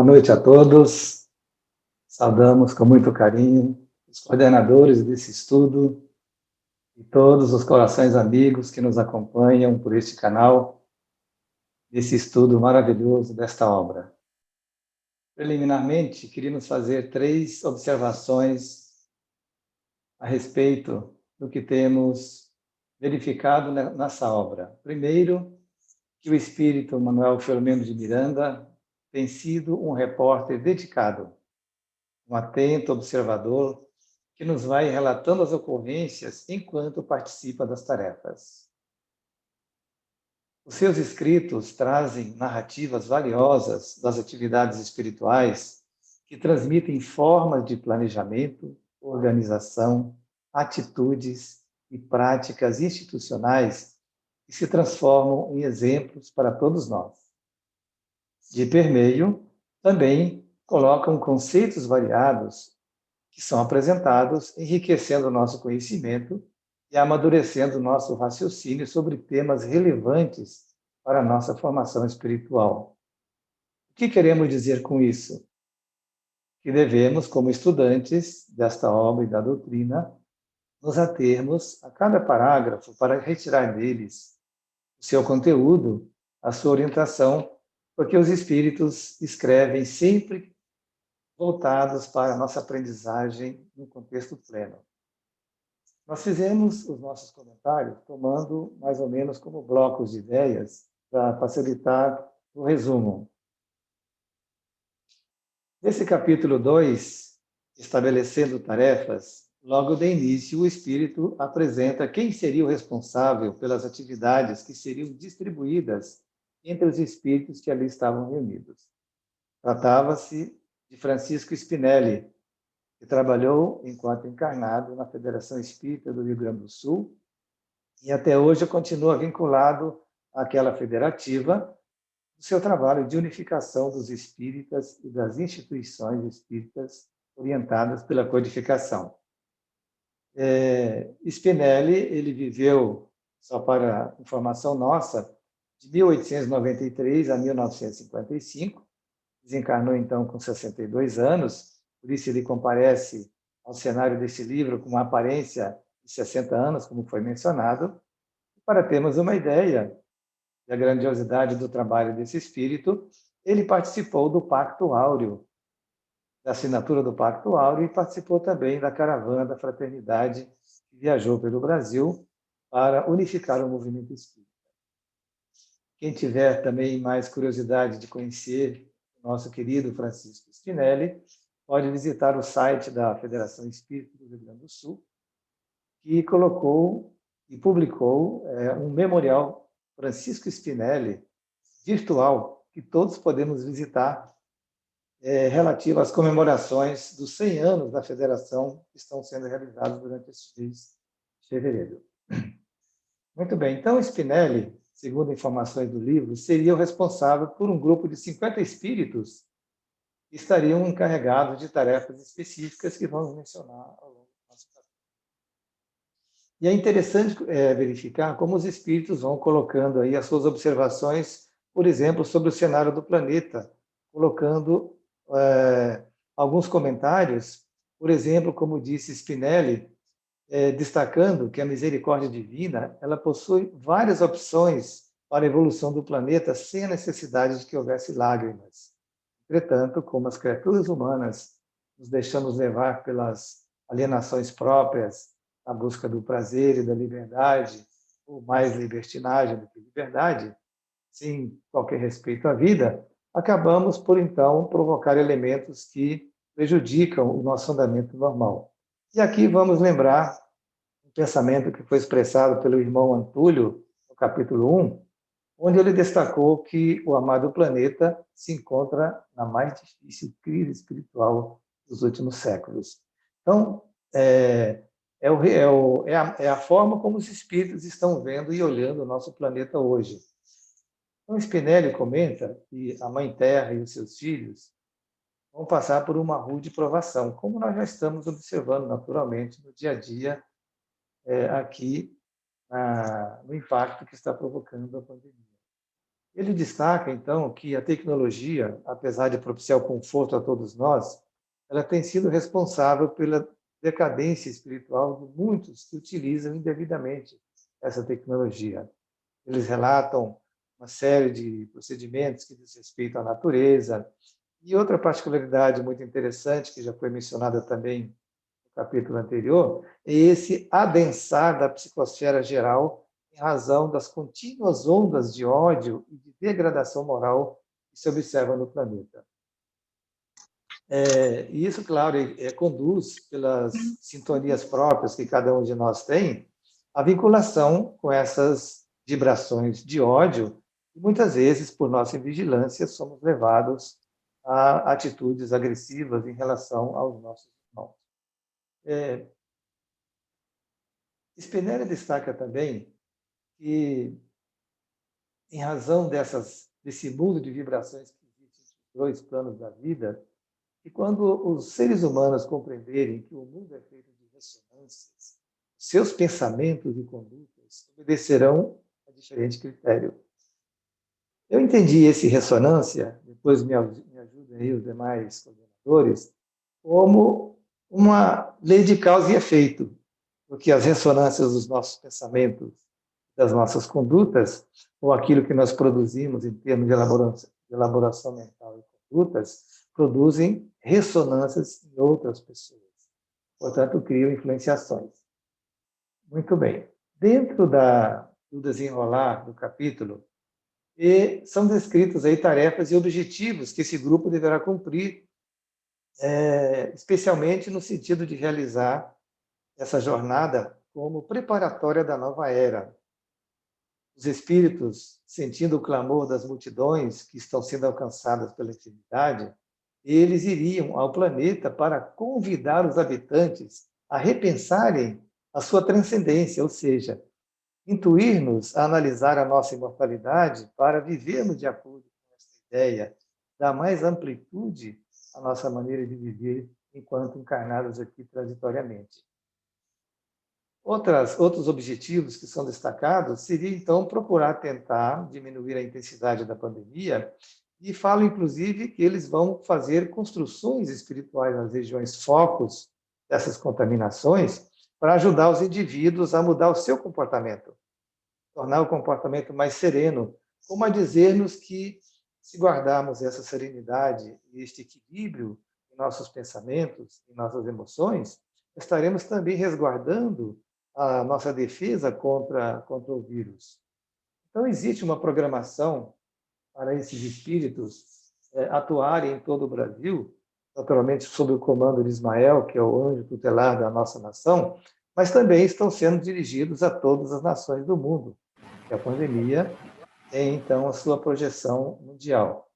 Boa noite a todos. Saudamos com muito carinho os coordenadores desse estudo e todos os corações amigos que nos acompanham por este canal, desse estudo maravilhoso desta obra. Preliminarmente, queríamos fazer 3 observações a respeito do que temos verificado nessa obra. Primeiro, que o espírito Manuel Filomeno de Miranda tem sido um repórter dedicado, um atento observador que nos vai relatando as ocorrências enquanto participa das tarefas. Os seus escritos trazem narrativas valiosas das atividades espirituais que transmitem formas de planejamento, organização, atitudes e práticas institucionais que se transformam em exemplos para todos nós. De permeio, também colocam conceitos variados que são apresentados, enriquecendo o nosso conhecimento e amadurecendo o nosso raciocínio sobre temas relevantes para a nossa formação espiritual. O que queremos dizer com isso? Que devemos, como estudantes desta obra e da doutrina, nos atermos a cada parágrafo para retirar deles o seu conteúdo, a sua orientação, porque os espíritos escrevem sempre voltados para a nossa aprendizagem no contexto pleno. Nós fizemos os nossos comentários tomando mais ou menos como blocos de ideias para facilitar o resumo. Nesse capítulo 2, estabelecendo tarefas, logo de início o Espírito apresenta quem seria o responsável pelas atividades que seriam distribuídas entre os espíritos que ali estavam reunidos. Tratava-se de Francisco Spinelli, que trabalhou enquanto encarnado na Federação Espírita do Rio Grande do Sul e até hoje continua vinculado àquela federativa do seu trabalho de unificação dos espíritas e das instituições espíritas orientadas pela codificação. Spinelli, ele viveu, só para informação nossa, de 1893 a 1955, desencarnou então com 62 anos, por isso ele comparece ao cenário desse livro com uma aparência de 60 anos, como foi mencionado, para termos uma ideia da grandiosidade do trabalho desse espírito. Ele participou do Pacto Áureo, da assinatura do Pacto Áureo, e participou também da caravana da Fraternidade, que viajou pelo Brasil para unificar o movimento espírita. Quem tiver também mais curiosidade de conhecer o nosso querido Francisco Spinelli, pode visitar o site da Federação Espírita do Rio Grande do Sul, que colocou e publicou um memorial Francisco Spinelli virtual, que todos podemos visitar, relativo às comemorações dos 100 anos da Federação, que estão sendo realizados durante este mês de fevereiro. Muito bem, então Spinelli, segundo informações do livro, seria o responsável por um grupo de 50 espíritos que estariam encarregados de tarefas específicas que vamos mencionar ao longo do nosso capítulo. E é interessante verificar como os espíritos vão colocando aí as suas observações, por exemplo, sobre o cenário do planeta, colocando alguns comentários, por exemplo, como disse Spinelli, destacando que a misericórdia divina ela possui várias opções para a evolução do planeta sem a necessidade de que houvesse lágrimas. Entretanto, como as criaturas humanas nos deixamos levar pelas alienações próprias, na busca do prazer e da liberdade, ou mais libertinagem do que liberdade, sem qualquer respeito à vida, acabamos por, então, provocar elementos que prejudicam o nosso andamento normal. E aqui vamos lembrar um pensamento que foi expressado pelo irmão Antúlio, no capítulo 1, onde ele destacou que o amado planeta se encontra na mais difícil crise espiritual dos últimos séculos. Então, é a forma como os espíritos estão vendo e olhando o nosso planeta hoje. Então, Spinelli comenta que a Mãe Terra e os seus filhos vão passar por uma rude provação, como nós já estamos observando naturalmente no dia a dia aqui no impacto que está provocando a pandemia. Ele destaca, então, que a tecnologia, apesar de propiciar o conforto a todos nós, ela tem sido responsável pela decadência espiritual de muitos que utilizam indevidamente essa tecnologia. Eles relatam uma série de procedimentos que diz respeito à natureza. E outra particularidade muito interessante, que já foi mencionada também no capítulo anterior, é esse adensar da psicosfera geral em razão das contínuas ondas de ódio e de degradação moral que se observam no planeta. E isso, claro, conduz, pelas sintonias próprias que cada um de nós tem, a vinculação com essas vibrações de ódio, e muitas vezes, por nossa invigilância, somos levados a atitudes agressivas em relação aos nossos irmãos. Spinelli destaca também que, em razão desse mundo de vibrações que existe entre os dois planos da vida, e quando os seres humanos compreenderem que o mundo é feito de ressonâncias, seus pensamentos e condutas obedecerão a diferente critério. Eu entendi esse ressonância, depois me ajudem aí os demais coordenadores, como uma lei de causa e efeito, porque as ressonâncias dos nossos pensamentos, das nossas condutas, ou aquilo que nós produzimos em termos de elaboração mental e condutas, produzem ressonâncias em outras pessoas. Portanto, criam influenciações. Muito bem. Dentro do desenrolar do capítulo, são descritos aí tarefas e objetivos que esse grupo deverá cumprir, especialmente no sentido de realizar essa jornada como preparatória da nova era. Os espíritos, sentindo o clamor das multidões que estão sendo alcançadas pela enfermidade, eles iriam ao planeta para convidar os habitantes a repensarem a sua transcendência, ou seja, intuir-nos a analisar a nossa imortalidade para vivermos de acordo com essa ideia, dar mais amplitude à nossa maneira de viver enquanto encarnados aqui transitoriamente. Outros objetivos que são destacados seria, então, procurar tentar diminuir a intensidade da pandemia, e falam, inclusive, que eles vão fazer construções espirituais nas regiões focos dessas contaminações para ajudar os indivíduos a mudar o seu comportamento, tornar o comportamento mais sereno, como a dizer-nos que, se guardarmos essa serenidade e este equilíbrio em nossos pensamentos, em nossas emoções, estaremos também resguardando a nossa defesa contra o vírus. Então, existe uma programação para esses espíritos atuarem em todo o Brasil, naturalmente sob o comando de Ismael, que é o anjo tutelar da nossa nação, mas também estão sendo dirigidos a todas as nações do mundo, que a pandemia tem, então, a sua projeção mundial.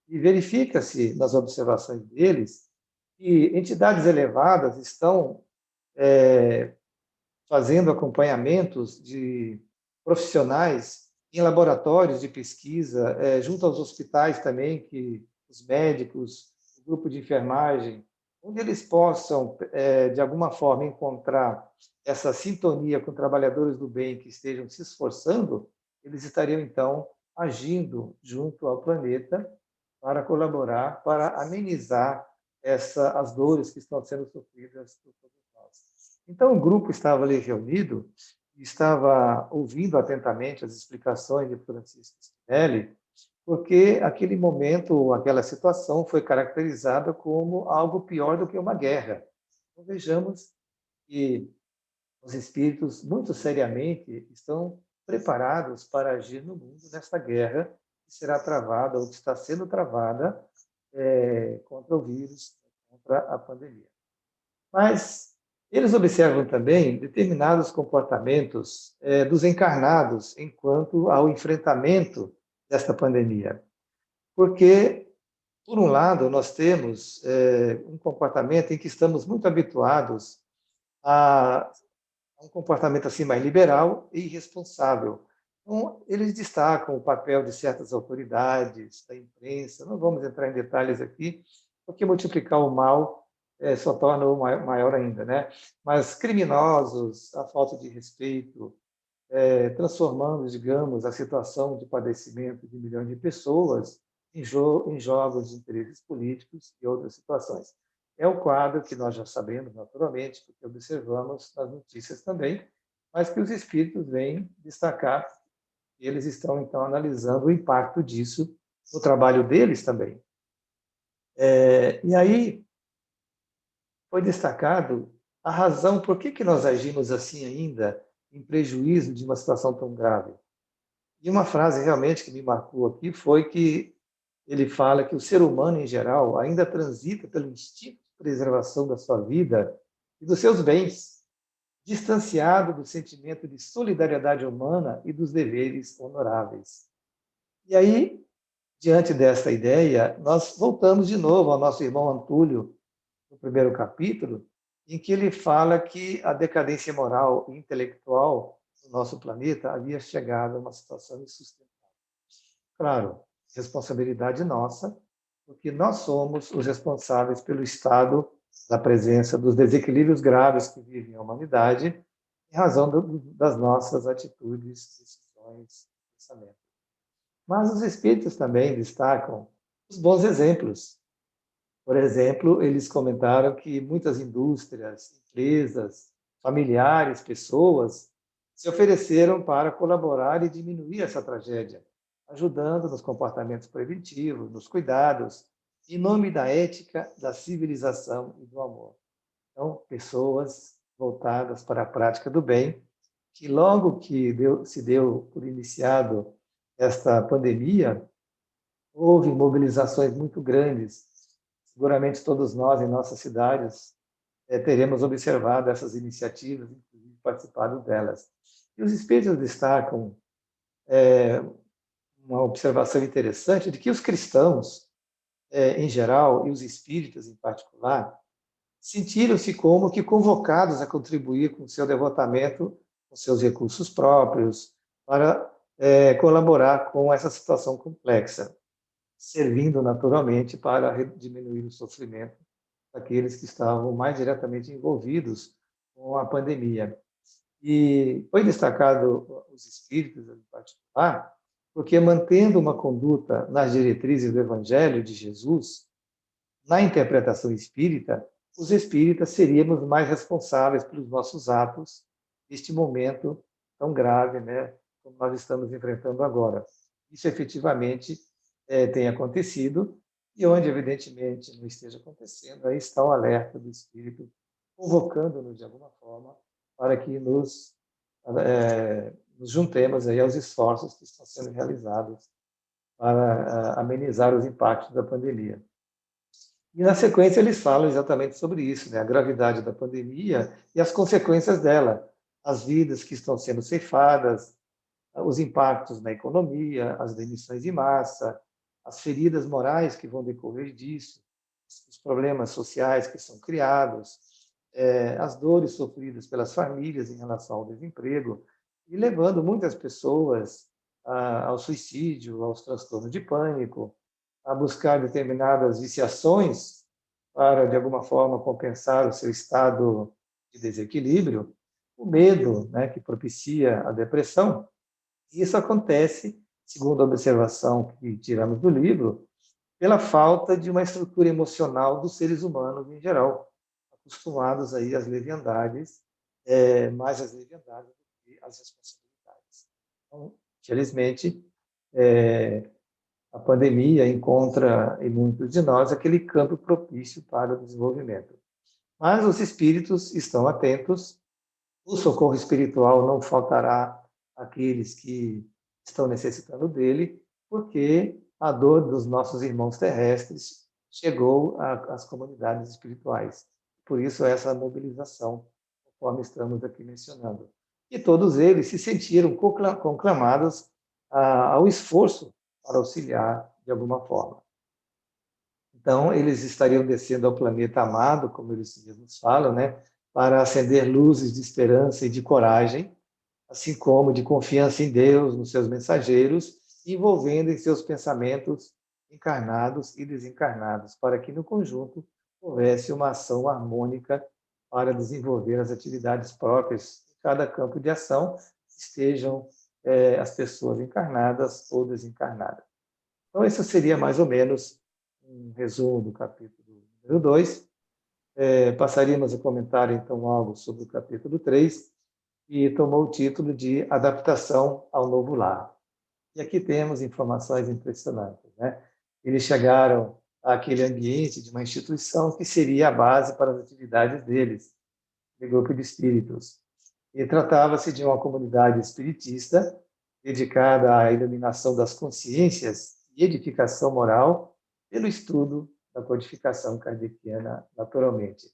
E verifica-se, nas observações deles, que entidades elevadas estão fazendo acompanhamentos de profissionais em laboratórios de pesquisa, junto aos hospitais também, que os médicos, o grupo de enfermagem, onde eles possam, de alguma forma, encontrar essa sintonia com trabalhadores do bem que estejam se esforçando, eles estariam, então, agindo junto ao planeta para colaborar, para amenizar as dores que estão sendo sofridas por todos nós. Então, o grupo estava ali reunido, estava ouvindo atentamente as explicações de Francisco Spinelli, porque aquele momento, aquela situação foi caracterizada como algo pior do que uma guerra. Então, vejamos que os espíritos, muito seriamente, estão preparados para agir no mundo nesta guerra que será travada, ou que está sendo travada, contra o vírus, contra a pandemia. Mas eles observam também determinados comportamentos dos encarnados enquanto ao enfrentamento desta pandemia. Porque, por um lado, nós temos um comportamento em que estamos muito habituados a um comportamento assim mais liberal e irresponsável. Então, eles destacam o papel de certas autoridades, da imprensa, não vamos entrar em detalhes aqui, porque multiplicar o mal só torna o maior ainda, né? Mas criminosos, a falta de respeito, transformando, digamos, a situação de padecimento de milhões de pessoas em jogos de interesses políticos e outras situações. É o quadro que nós já sabemos, naturalmente, porque observamos nas notícias também, mas que os espíritos vêm destacar e eles estão, então, analisando o impacto disso no trabalho deles também. E aí foi destacado a razão por que nós agimos assim ainda, em prejuízo de uma situação tão grave. E uma frase realmente que me marcou aqui foi que ele fala que o ser humano, em geral, ainda transita pelo instinto de preservação da sua vida e dos seus bens, distanciado do sentimento de solidariedade humana e dos deveres honoráveis. E aí, diante desta ideia, nós voltamos de novo ao nosso irmão Antúlio, no primeiro capítulo, em que ele fala que a decadência moral e intelectual do nosso planeta havia chegado a uma situação insustentável. Claro, responsabilidade nossa, porque nós somos os responsáveis pelo estado da presença dos desequilíbrios graves que vivem a humanidade, em razão das nossas atitudes, decisões, pensamentos. Mas os espíritos também destacam os bons exemplos. Por exemplo, eles comentaram que muitas indústrias, empresas, familiares, pessoas se ofereceram para colaborar e diminuir essa tragédia, ajudando nos comportamentos preventivos, nos cuidados, em nome da ética, da civilização e do amor. Então, pessoas voltadas para a prática do bem, que logo que se deu por iniciado esta pandemia, houve mobilizações muito grandes. Seguramente todos nós, em nossas cidades, teremos observado essas iniciativas, inclusive participado delas. E os espíritos destacam uma observação interessante de que os cristãos, em geral, e os espíritas em particular, sentiram-se como que convocados a contribuir com o seu devotamento, com seus recursos próprios, para colaborar com essa situação complexa, servindo naturalmente para diminuir o sofrimento daqueles que estavam mais diretamente envolvidos com a pandemia. E foi destacado os espíritos, em particular, porque mantendo uma conduta nas diretrizes do Evangelho de Jesus, na interpretação espírita, os espíritas seríamos mais responsáveis pelos nossos atos neste momento tão grave, né, como nós estamos enfrentando agora. Isso efetivamente tem acontecido, e onde, evidentemente, não esteja acontecendo, aí está o alerta do Espírito, convocando-nos, de alguma forma, para que nos juntemos aí aos esforços que estão sendo realizados para amenizar os impactos da pandemia. E, na sequência, eles falam exatamente sobre isso, né? A gravidade da pandemia e as consequências dela, as vidas que estão sendo ceifadas, os impactos na economia, as demissões em massa, as feridas morais que vão decorrer disso, os problemas sociais que são criados, as dores sofridas pelas famílias em relação ao desemprego, e levando muitas pessoas ao suicídio, aos transtornos de pânico, a buscar determinadas viciações para, de alguma forma, compensar o seu estado de desequilíbrio, o medo, né, que propicia a depressão. E isso acontece, segundo a observação que tiramos do livro, pela falta de uma estrutura emocional dos seres humanos em geral, acostumados aí às leviandades, mais às leviandades do que às responsabilidades. Então, infelizmente, a pandemia encontra em muitos de nós aquele campo propício para o desenvolvimento. Mas os espíritos estão atentos, o socorro espiritual não faltará àqueles que estão necessitando dele, porque a dor dos nossos irmãos terrestres chegou às comunidades espirituais. Por isso, essa mobilização, conforme estamos aqui mencionando. E todos eles se sentiram conclamados ao esforço para auxiliar de alguma forma. Então, eles estariam descendo ao planeta amado, como eles mesmos falam, né, para acender luzes de esperança e de coragem, assim como de confiança em Deus, nos seus mensageiros, envolvendo em seus pensamentos encarnados e desencarnados, para que no conjunto houvesse uma ação harmônica para desenvolver as atividades próprias em cada campo de ação, estejam as pessoas encarnadas ou desencarnadas. Então, isso seria mais ou menos um resumo do capítulo número 2. Passaríamos a comentar, então, algo sobre o capítulo 3, que tomou o título de Adaptação ao Novo Lar. E aqui temos informações impressionantes, né? Eles chegaram àquele ambiente de uma instituição que seria a base para as atividades deles, de grupo de espíritos. E tratava-se de uma comunidade espiritista dedicada à iluminação das consciências e edificação moral pelo estudo da codificação kardeciana, naturalmente.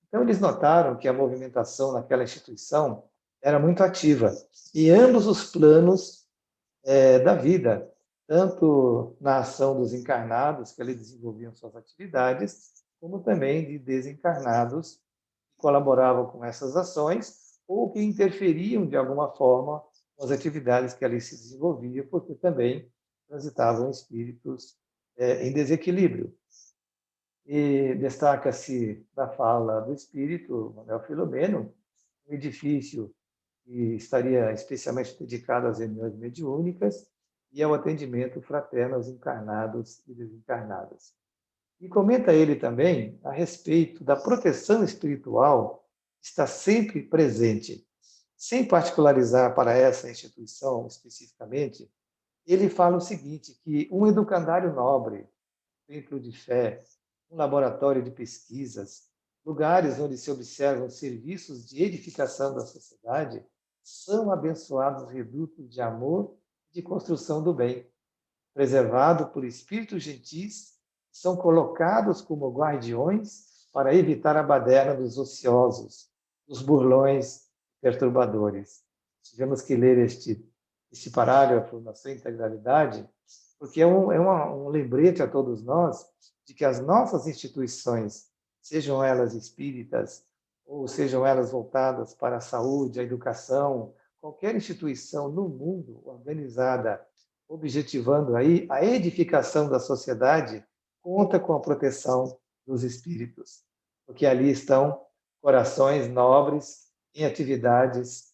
Então, eles notaram que a movimentação naquela instituição era muito ativa, e ambos os planos da vida, tanto na ação dos encarnados, que ali desenvolviam suas atividades, como também de desencarnados que colaboravam com essas ações ou que interferiam de alguma forma com as atividades que ali se desenvolviam, porque também transitavam espíritos em desequilíbrio. E destaca-se da fala do espírito Manuel Filomeno, um edifício que estaria especialmente dedicado às reuniões mediúnicas e ao atendimento fraterno aos encarnados e desencarnados. E comenta ele também a respeito da proteção espiritual que está sempre presente. Sem particularizar para essa instituição especificamente, ele fala o seguinte, que um educandário nobre, templo de fé, um laboratório de pesquisas, lugares onde se observam serviços de edificação da sociedade, são abençoados redutos de amor e de construção do bem, preservados por espíritos gentis, são colocados como guardiões para evitar a baderna dos ociosos, dos burlões perturbadores. Tivemos que ler este parágrafo na sua integralidade, porque é um lembrete a todos nós de que as nossas instituições, sejam elas espíritas, ou sejam elas voltadas para a saúde, a educação, qualquer instituição no mundo organizada, objetivando aí a edificação da sociedade, conta com a proteção dos espíritos, porque ali estão corações nobres em atividades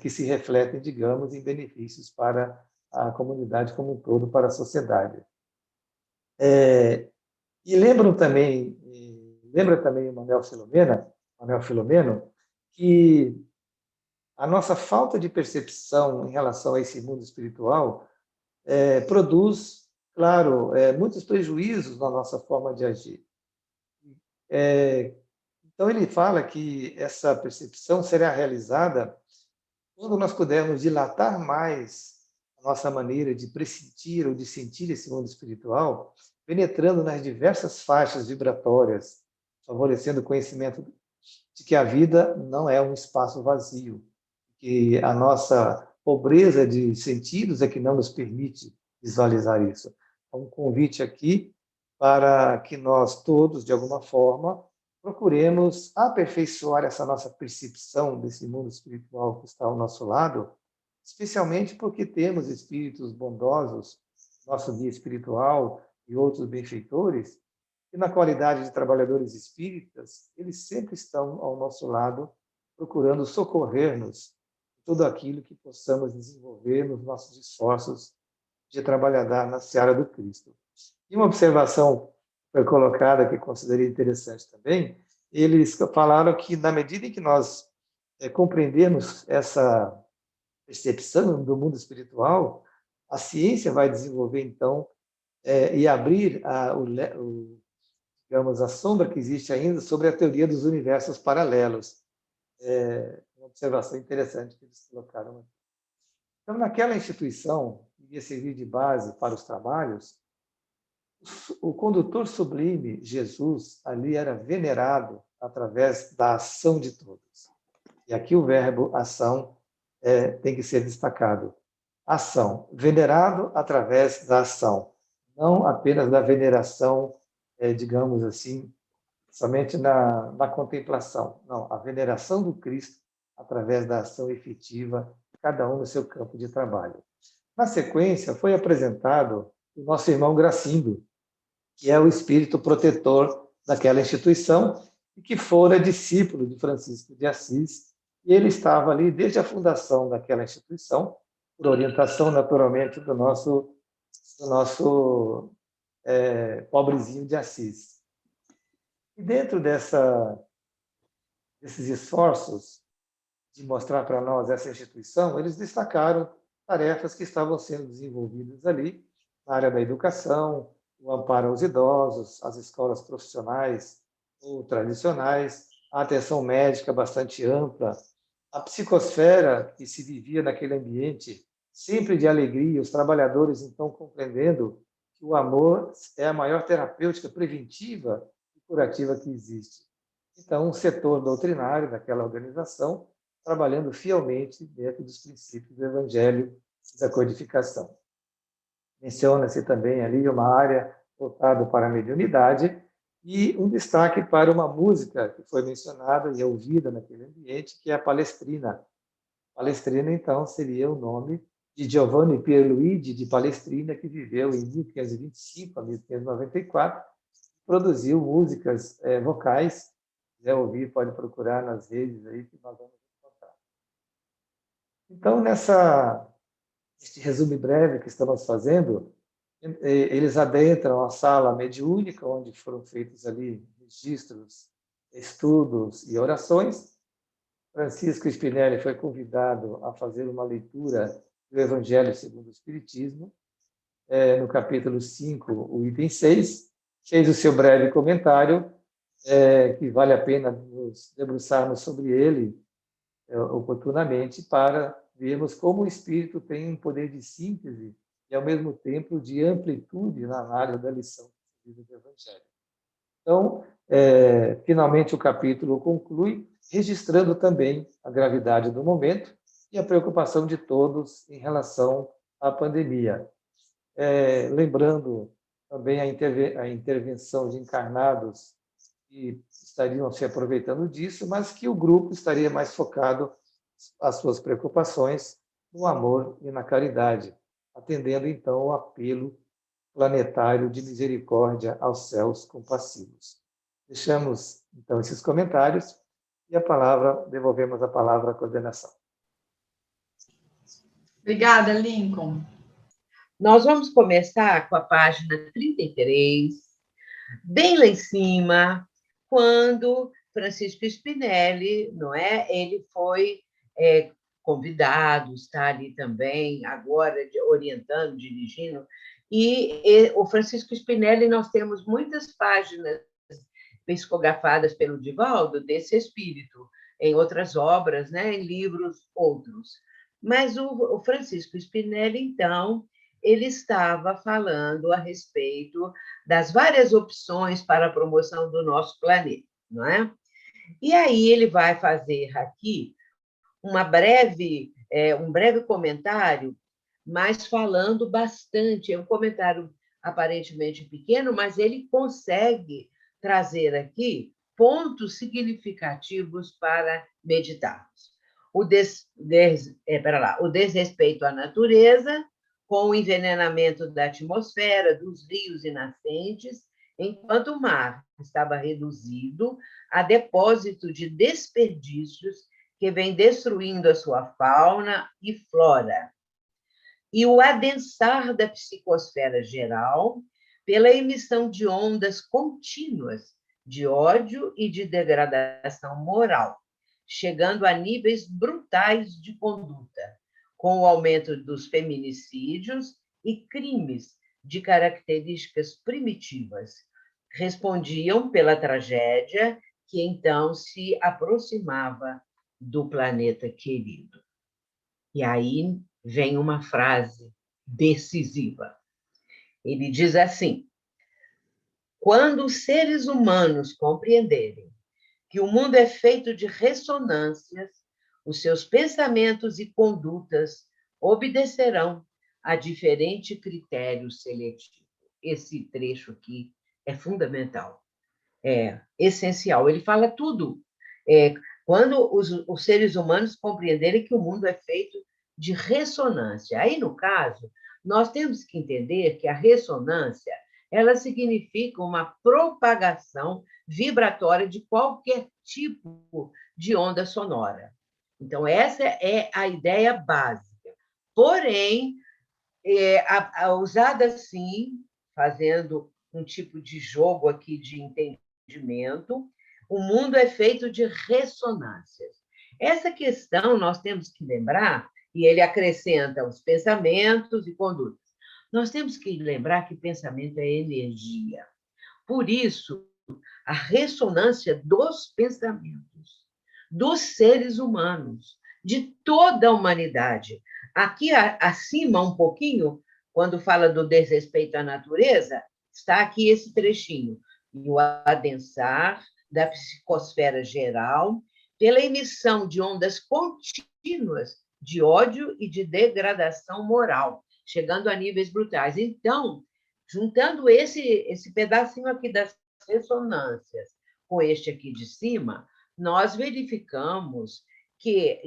que se refletem, digamos, em benefícios para a comunidade como um todo, para a sociedade. E lembra também o Manuel Filomeno, que a nossa falta de percepção em relação a esse mundo espiritual produz, claro, muitos prejuízos na nossa forma de agir. Então, ele fala que essa percepção será realizada quando nós pudermos dilatar mais a nossa maneira de pressentir ou de sentir esse mundo espiritual, penetrando nas diversas faixas vibratórias, favorecendo o conhecimento de que a vida não é um espaço vazio, que a nossa pobreza de sentidos é que não nos permite visualizar isso. É um convite aqui para que nós todos, de alguma forma, procuremos aperfeiçoar essa nossa percepção desse mundo espiritual que está ao nosso lado, especialmente porque temos espíritos bondosos, nosso guia espiritual e outros benfeitores, e na qualidade de trabalhadores espíritas, eles sempre estão ao nosso lado, procurando socorrer-nos em tudo aquilo que possamos desenvolver nos nossos esforços de trabalhar na seara do Cristo. E uma observação foi colocada, que considerei interessante também, eles falaram que, na medida em que nós compreendermos essa percepção do mundo espiritual, a ciência vai desenvolver, então, e abrir digamos, a sombra que existe ainda sobre a teoria dos universos paralelos. Uma observação interessante que eles colocaram aqui. Então, naquela instituição, que ia servir de base para os trabalhos, o condutor sublime, Jesus, ali era venerado através da ação de todos. E aqui o verbo ação tem que ser destacado. Ação, venerado através da ação, não apenas da veneração, digamos assim, somente na contemplação. Não, a veneração do Cristo através da ação efetiva, cada um no seu campo de trabalho. Na sequência, foi apresentado o nosso irmão Gracindo, que é o espírito protetor daquela instituição e que fora discípulo de Francisco de Assis E ele estava ali desde a fundação daquela instituição, por orientação, naturalmente, do nosso pobrezinho de Assis. E dentro desses esforços de mostrar para nós essa instituição, eles destacaram tarefas que estavam sendo desenvolvidas ali, na área da educação, o amparo aos idosos, as escolas profissionais ou tradicionais, a atenção médica bastante ampla, a psicosfera que se vivia naquele ambiente, sempre de alegria, os trabalhadores então compreendendo que o amor é a maior terapêutica preventiva e curativa que existe. Então, um setor doutrinário daquela organização trabalhando fielmente dentro dos princípios do Evangelho e da codificação. Menciona-se também ali uma área voltada para a mediunidade e um destaque para uma música que foi mencionada e ouvida naquele ambiente, que é a Palestrina. Palestrina, então, seria o nome de Giovanni Pierluigi de Palestrina, que viveu em 1525 a 1594, produziu músicas vocais. Se quiser ouvir, pode procurar nas redes aí que nós vamos encontrar. Então, este resumo breve que estamos fazendo, eles adentram a sala mediúnica, onde foram feitos ali registros, estudos e orações. Francisco Spinelli foi convidado a fazer uma leitura do Evangelho segundo o Espiritismo, no capítulo 5, o item 6, fez o seu breve comentário, que vale a pena nos debruçarmos sobre ele oportunamente, para vermos como o espírito tem um poder de síntese e, ao mesmo tempo, de amplitude na análise da lição do Evangelho. Então, finalmente, o capítulo conclui, registrando também a gravidade do momento e a preocupação de todos em relação à pandemia. Lembrando também a intervenção de encarnados que estariam se aproveitando disso, mas que o grupo estaria mais focado as suas preocupações no amor e na caridade, atendendo então ao apelo planetário de misericórdia aos céus compassivos. Deixamos então esses comentários e devolvemos a palavra à coordenação. Obrigada, Lincoln. Nós vamos começar com a página 33, bem lá em cima, quando Francisco Spinelli, não é? Ele foi convidado, está ali também, agora orientando, dirigindo, e o Francisco Spinelli, nós temos muitas páginas psicografadas pelo Divaldo desse espírito, em outras obras, né, em livros outros. Mas o Francisco Spinelli, então, ele estava falando a respeito das várias opções para a promoção do nosso planeta, não é? E aí ele vai fazer aqui um breve comentário, mas falando bastante. É um comentário aparentemente pequeno, mas ele consegue trazer aqui pontos significativos para meditarmos. O desrespeito à natureza, com o envenenamento da atmosfera, dos rios e nascentes, enquanto o mar estava reduzido a depósito de desperdícios que vem destruindo a sua fauna e flora. E o adensar da psicosfera geral pela emissão de ondas contínuas de ódio e de degradação moral, chegando a níveis brutais de conduta, com o aumento dos feminicídios e crimes de características primitivas. Respondiam pela tragédia que então se aproximava do planeta querido. E aí vem uma frase decisiva. Ele diz assim: quando os seres humanos compreenderem que o mundo é feito de ressonâncias, os seus pensamentos e condutas obedecerão a diferente critério seletivo. Esse trecho aqui é fundamental, é essencial. Ele fala tudo. Quando os seres humanos compreenderem que o mundo é feito de ressonância. Aí, no caso, nós temos que entender que a ressonância ela significa uma propagação vibratória de qualquer tipo de onda sonora. Então, essa é a ideia básica. Porém, usada assim, fazendo um tipo de jogo aqui de entendimento, o mundo é feito de ressonâncias. Essa questão nós temos que lembrar, e ele acrescenta os pensamentos e condutas. Nós temos que lembrar que pensamento é energia. Por isso, a ressonância dos pensamentos, dos seres humanos, de toda a humanidade. Aqui acima, um pouquinho, quando fala do desrespeito à natureza, está aqui esse trechinho. E o adensar da psicosfera geral pela emissão de ondas contínuas de ódio e de degradação moral, chegando a níveis brutais. Então, juntando esse pedacinho aqui das ressonâncias com este aqui de cima, nós verificamos que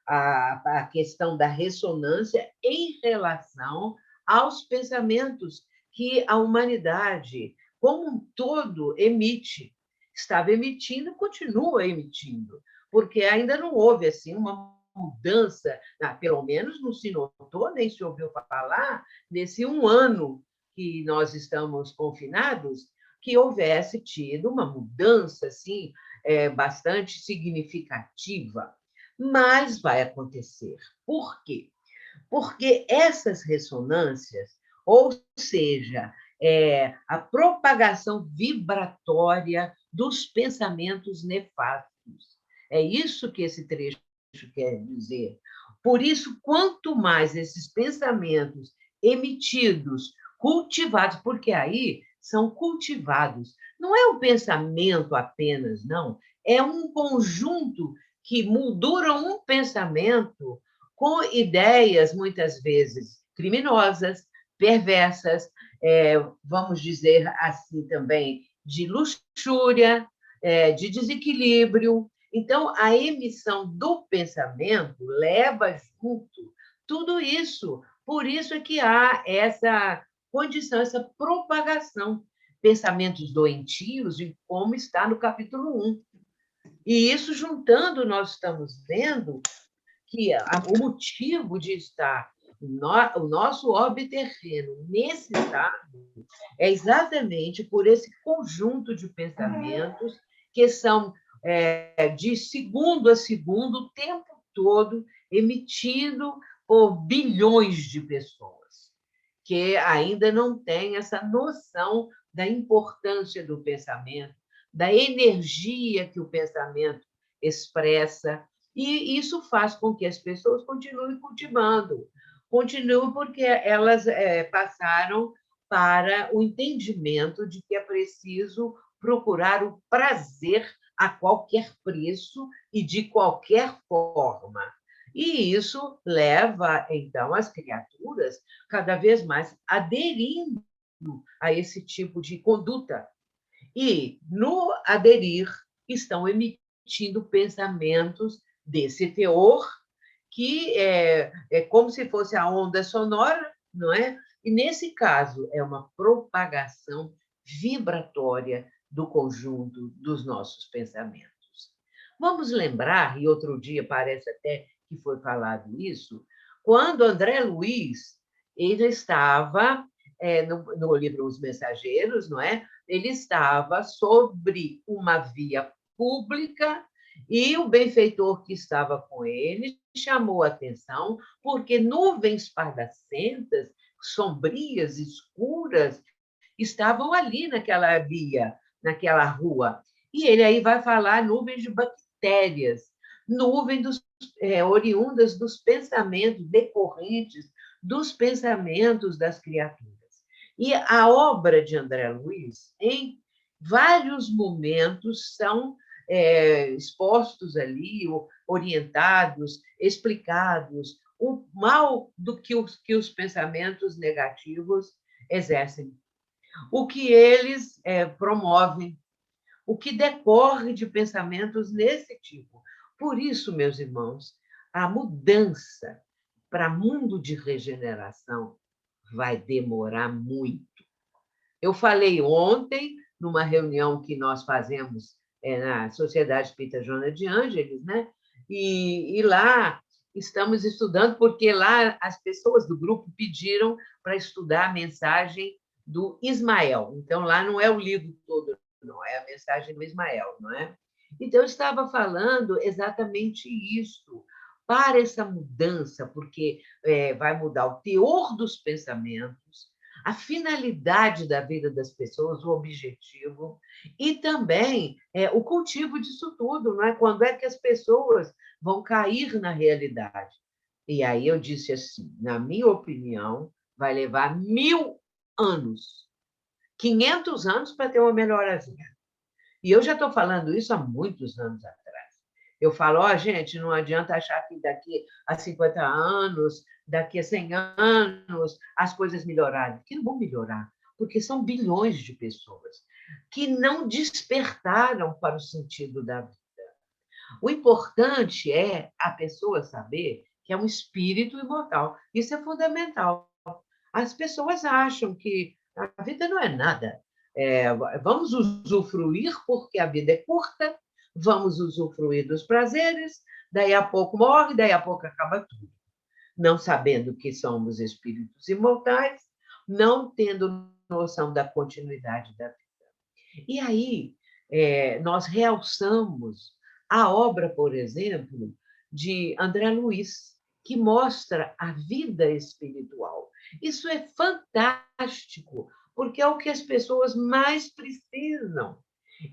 a questão da ressonância em relação aos pensamentos que a humanidade, como um todo, emite. Estava emitindo, continua emitindo, porque ainda não houve assim uma mudança, pelo menos não se notou, nem se ouviu falar, nesse um ano que nós estamos confinados, que houvesse tido uma mudança assim, bastante significativa. Mas vai acontecer. Por quê? Porque essas ressonâncias, ou seja, a propagação vibratória dos pensamentos nefastos. É isso que esse trecho quer dizer. Por isso, quanto mais esses pensamentos emitidos, cultivados, porque aí são cultivados, não é um pensamento apenas, não, é um conjunto que molduram um pensamento com ideias, muitas vezes, criminosas, perversas, vamos dizer assim também, de luxúria, de desequilíbrio. Então, a emissão do pensamento leva junto tudo isso. Por isso é que há essa condição, essa propagação. Pensamentos doentios, e como está no capítulo 1. E isso, juntando, nós estamos vendo que o motivo de estar o nosso orbe terreno nesse estado é exatamente por esse conjunto de pensamentos que são de segundo a segundo, o tempo todo, emitido por bilhões de pessoas, que ainda não têm essa noção da importância do pensamento, da energia que o pensamento expressa, e isso faz com que as pessoas continuem cultivando, continuem porque elas passaram para o entendimento de que é preciso procurar o prazer a qualquer preço e de qualquer forma. E isso leva, então, as criaturas cada vez mais aderindo a esse tipo de conduta. E, no aderir, estão emitindo pensamentos desse teor, que é como se fosse a onda sonora, não é? E, nesse caso, é uma propagação vibratória do conjunto dos nossos pensamentos. Vamos lembrar, e outro dia parece até que foi falado isso, quando André Luiz ele estava no livro Os Mensageiros, não é? Ele estava sobre uma via pública e o benfeitor que estava com ele chamou a atenção porque nuvens pardacentas, sombrias, escuras, estavam ali naquela via, naquela rua. E ele aí vai falar nuvens de bactérias, nuvens oriundas dos pensamentos decorrentes dos pensamentos das criaturas. E a obra de André Luiz, em vários momentos, são expostos ali, orientados, explicados, o mal do que os pensamentos negativos exercem, o que eles promovem, o que decorre de pensamentos nesse tipo. Por isso, meus irmãos, a mudança para mundo de regeneração vai demorar muito. Eu falei ontem, numa reunião que nós fazemos na Sociedade Espírita Joana de Ângeles, né? E lá estamos estudando, porque lá as pessoas do grupo pediram para estudar a mensagem do Ismael. Então, lá não é o livro todo, não, é a mensagem do Ismael, não é? Então, eu estava falando exatamente isso, para essa mudança, porque vai mudar o teor dos pensamentos, a finalidade da vida das pessoas, o objetivo, e também o cultivo disso tudo, não é? Quando é que as pessoas vão cair na realidade? E aí eu disse assim, na minha opinião, vai levar 1000 anos, 500 anos para ter uma melhorazinha. E eu já estou falando isso há muitos anos atrás. Eu falo, ó, gente, não adianta achar que daqui a 50 anos, daqui a 100 anos, as coisas melhoraram. Porque não vão melhorar, porque são bilhões de pessoas que não despertaram para o sentido da vida. O importante é a pessoa saber que é um espírito imortal. Isso é fundamental. As pessoas acham que a vida não é nada. Vamos usufruir porque a vida é curta, vamos usufruir dos prazeres, daí a pouco morre, daí a pouco acaba tudo. Não sabendo que somos espíritos imortais, não tendo noção da continuidade da vida. E aí, nós realçamos a obra, por exemplo, de André Luiz, que mostra a vida espiritual. Isso é fantástico, porque é o que as pessoas mais precisam.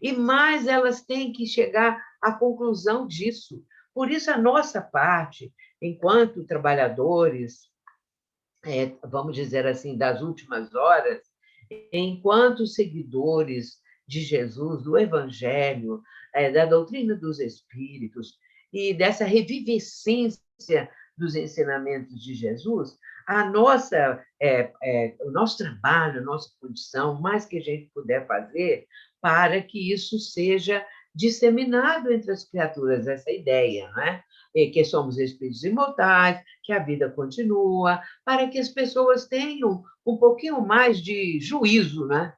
E mais elas têm que chegar à conclusão disso. Por isso, a nossa parte, enquanto trabalhadores, vamos dizer assim, das últimas horas, enquanto seguidores de Jesus, do Evangelho, da doutrina dos Espíritos e dessa revivescência dos ensinamentos de Jesus, o nosso trabalho, a nossa condição, o mais que a gente puder fazer para que isso seja disseminado entre as criaturas, essa ideia, não é? E que somos espíritos imortais, que a vida continua, para que as pessoas tenham um pouquinho mais de juízo, né?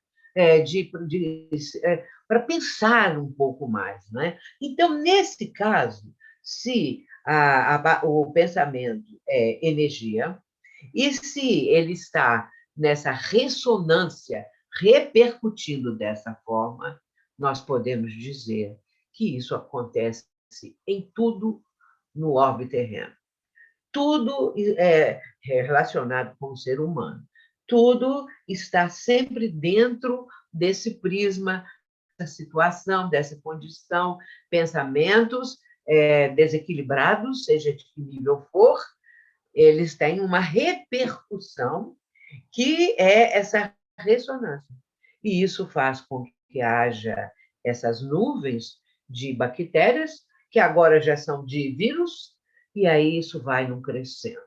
Para pensar um pouco mais. Né? Então, nesse caso, se o pensamento é energia, e se ele está nessa ressonância, repercutindo dessa forma, nós podemos dizer que isso acontece em tudo no orbe terreno. Tudo é relacionado com o ser humano. Tudo está sempre dentro desse prisma, dessa situação, dessa condição, pensamentos desequilibrados, seja de que nível for, eles têm uma repercussão que é essa ressonância. E isso faz com que haja essas nuvens de bactérias, que agora já são de vírus, e aí isso vai num crescendo.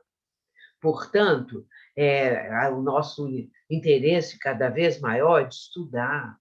Portanto, o nosso interesse cada vez maior de estudar,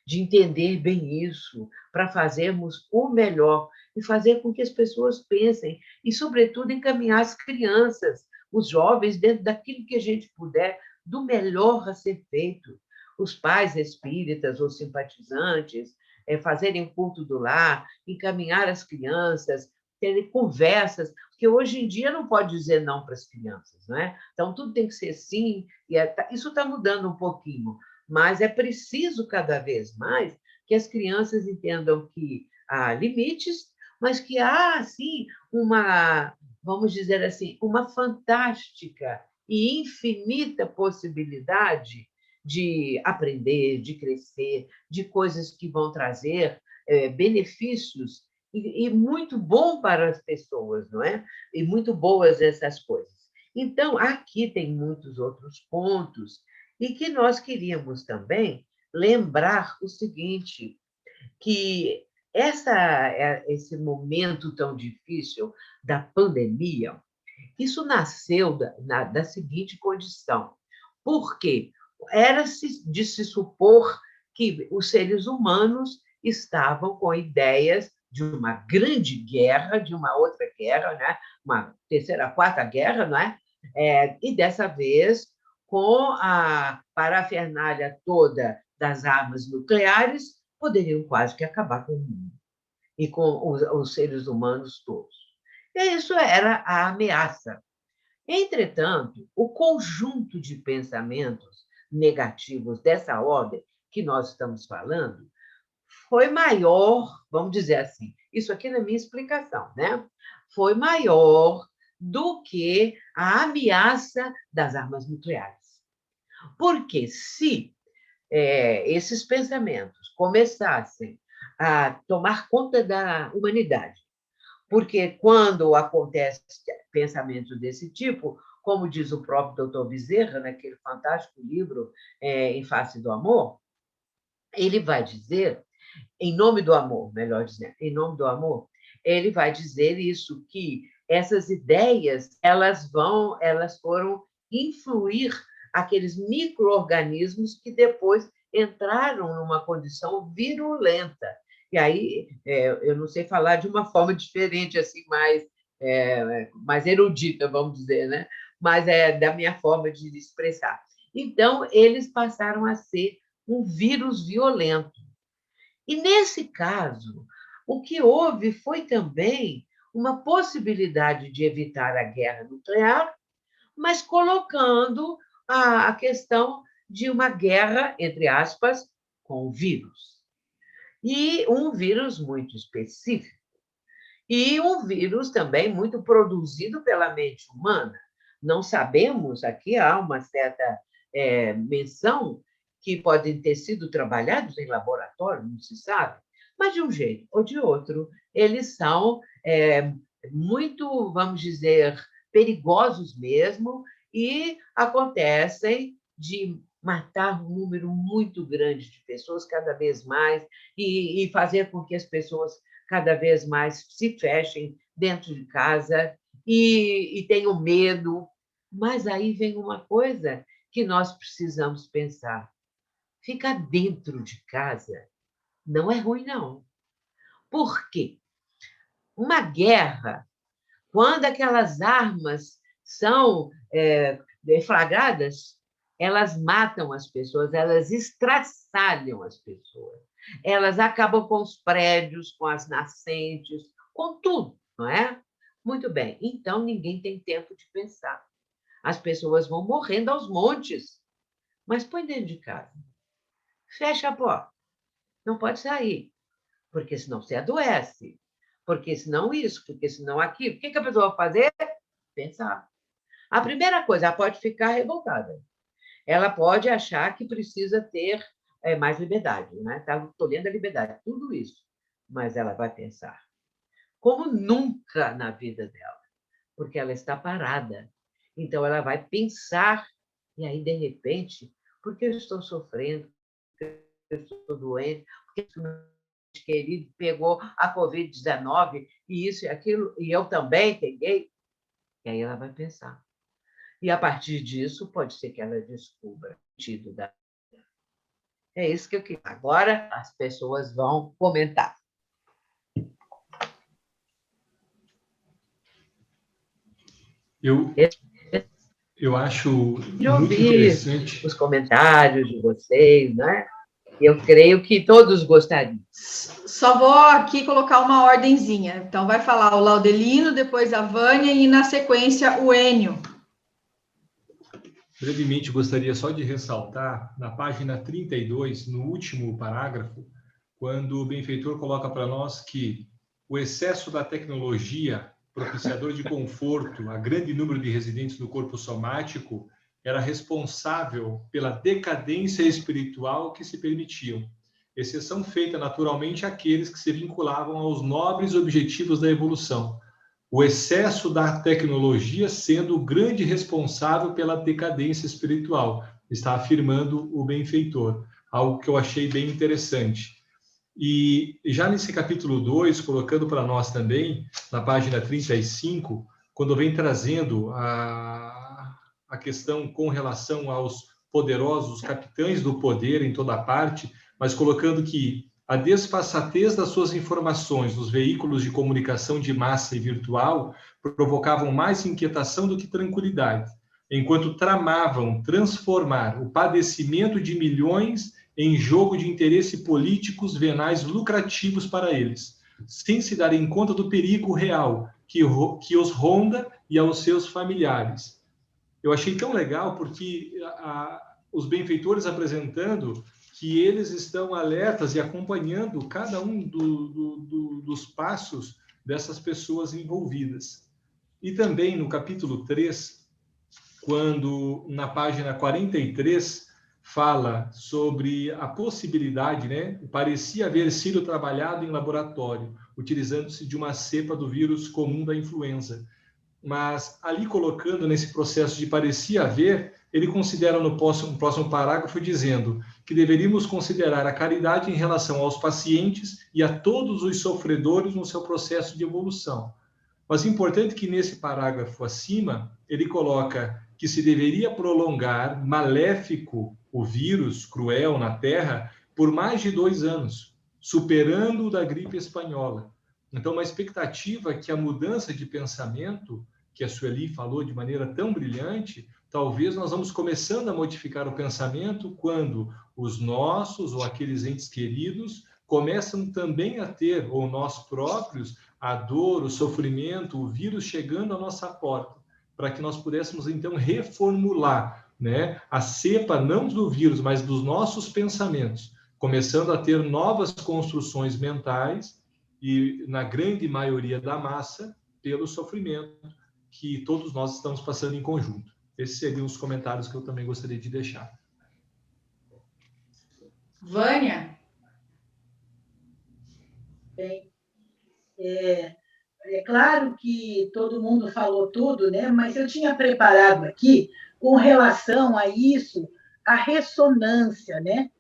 de entender bem isso, para fazermos o melhor e fazer com que as pessoas pensem, e, sobretudo, encaminhar as crianças, os jovens, dentro daquilo que a gente puder, do melhor a ser feito. Os pais espíritas ou simpatizantes fazerem culto do lar, encaminhar as crianças, terem conversas, porque hoje em dia não pode dizer não para as crianças, não é? Então, tudo tem que ser sim, e isso está mudando um pouquinho, mas é preciso cada vez mais que as crianças entendam que há limites, mas que há, sim, vamos dizer assim, uma fantástica e infinita possibilidade de aprender, de crescer, de coisas que vão trazer benefícios e muito bom para as pessoas, não é? E muito boas essas coisas. Então, aqui tem muitos outros pontos e que nós queríamos também lembrar o seguinte, que esse momento tão difícil da pandemia, isso nasceu da seguinte condição. Por quê? Era de se supor que os seres humanos estavam com ideias de uma grande guerra, de uma outra guerra, né? Uma terceira, quarta guerra, não é? E dessa vez, com a parafernália toda das armas nucleares, poderiam quase que acabar com o mundo e com os seres humanos todos. E isso era a ameaça. Entretanto, o conjunto de pensamentos negativos dessa ordem que nós estamos falando foi maior, vamos dizer assim, isso aqui na minha explicação, né? Foi maior do que a ameaça das armas nucleares. Porque se esses pensamentos começassem a tomar conta da humanidade, porque quando acontece pensamento desse tipo, como diz o próprio Dr. Bezerra, naquele fantástico livro Em Face do Amor, ele vai dizer, em nome do amor, melhor dizendo, em nome do amor, ele vai dizer isso, que essas ideias, elas foram influir aqueles micro-organismos que depois entraram numa condição virulenta. E aí, eu não sei falar de uma forma diferente, assim, mais erudita, vamos dizer, né? Mas é da minha forma de expressar. Então, eles passaram a ser um vírus violento. E, nesse caso, o que houve foi também uma possibilidade de evitar a guerra nuclear, mas colocando a questão de uma guerra, entre aspas, com o vírus. E um vírus muito específico. E um vírus também muito produzido pela mente humana. Não sabemos, aqui há uma certa menção que podem ter sido trabalhados em laboratório, não se sabe, mas de um jeito ou de outro, eles são muito, vamos dizer, perigosos mesmo e acontecem de matar um número muito grande de pessoas cada vez mais e fazer com que as pessoas cada vez mais se fechem dentro de casa e tenham medo. Mas aí vem uma coisa que nós precisamos pensar. Ficar dentro de casa não é ruim, não. Por quê? Uma guerra, quando aquelas armas são deflagradas, elas matam as pessoas, elas estraçalham as pessoas. Elas acabam com os prédios, com as nascentes, com tudo, não é? Muito bem, então ninguém tem tempo de pensar. As pessoas vão morrendo aos montes, mas põe dentro de casa. Fecha a porta. Não pode sair, porque senão você adoece. Porque senão isso, porque senão aquilo. O que a pessoa vai fazer? Pensar. A primeira coisa, ela pode ficar revoltada. Ela pode achar que precisa ter mais liberdade, né? Está tolhendo a liberdade, tudo isso. Mas ela vai pensar. Como nunca na vida dela, porque ela está parada. Então, ela vai pensar, e aí, de repente, por que eu estou sofrendo? Porque eu estou doente? Porque o meu querido pegou a Covid-19 e isso e aquilo, e eu também peguei? E aí ela vai pensar. E, a partir disso, pode ser que ela descubra o sentido da... É isso que eu queria. Agora, as pessoas vão comentar. Eu acho muito interessante os comentários de vocês, né? Eu creio que todos gostariam. Só vou aqui colocar uma ordenzinha. Então, vai falar o Laudelino, depois a Vânia e, na sequência, o Enio. Brevemente, gostaria só de ressaltar, na página 32, no último parágrafo, quando o benfeitor coloca para nós que o excesso da tecnologia, propiciador de conforto a grande número de residentes no corpo somático, era responsável pela decadência espiritual que se permitiam. Exceção feita, naturalmente, àqueles que se vinculavam aos nobres objetivos da evolução. O excesso da tecnologia sendo o grande responsável pela decadência espiritual, está afirmando o benfeitor, algo que eu achei bem interessante. E já nesse capítulo 2, colocando para nós também, na página 35, quando vem trazendo a questão com relação aos poderosos capitães do poder em toda parte, mas colocando que a desfaçatez das suas informações nos veículos de comunicação de massa e virtual provocavam mais inquietação do que tranquilidade, enquanto tramavam transformar o padecimento de milhões em jogo de interesse políticos venais lucrativos para eles, sem se darem conta do perigo real que os ronda e aos seus familiares. Eu achei tão legal porque os benfeitores apresentando que eles estão alertas e acompanhando cada um dos passos dessas pessoas envolvidas. E também no capítulo 3, quando na página 43 fala sobre a possibilidade, né? Parecia haver sido trabalhado em laboratório, utilizando-se de uma cepa do vírus comum da influenza. Mas ali colocando nesse processo de parecia haver, ele considera no próximo parágrafo dizendo que deveríamos considerar a caridade em relação aos pacientes e a todos os sofredores no seu processo de evolução. Mas é importante que nesse parágrafo acima, ele coloca que se deveria prolongar maléfico o vírus cruel na Terra por mais de 2 anos, superando o da gripe espanhola. Então, uma expectativa que a mudança de pensamento, que a Sueli falou de maneira tão brilhante, talvez nós vamos começando a modificar o pensamento quando os nossos ou aqueles entes queridos começam também a ter, ou nós próprios, a dor, o sofrimento, o vírus chegando à nossa porta, para que nós pudéssemos, então, reformular, né, a cepa, não do vírus, mas dos nossos pensamentos, começando a ter novas construções mentais e, na grande maioria da massa, pelo sofrimento que todos nós estamos passando em conjunto. Esses seriam os comentários que eu também gostaria de deixar. Vânia? Bem, é claro que todo mundo falou tudo, né? Mas eu tinha preparado aqui, com relação a isso, a ressonância, né?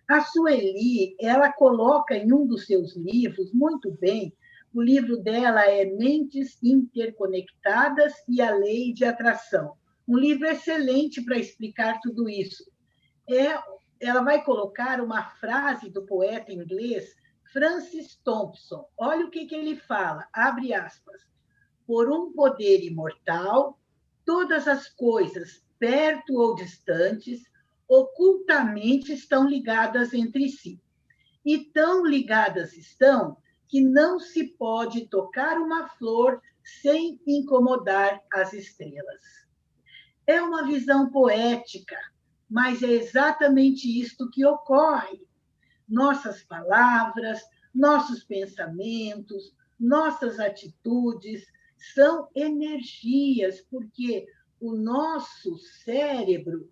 A Sueli, ela coloca em um dos seus livros, muito bem, o livro dela é Mentes Interconectadas e a Lei de Atração. Um livro excelente para explicar tudo isso. Ela vai colocar uma frase do poeta inglês Francis Thompson. Olha o que ele fala, abre aspas. Por um poder imortal, todas as coisas, perto ou distantes, ocultamente estão ligadas entre si. E tão ligadas estão que não se pode tocar uma flor sem incomodar as estrelas. É uma visão poética, mas é exatamente isto que ocorre. Nossas palavras, nossos pensamentos, nossas atitudes são energias, porque o nosso cérebro,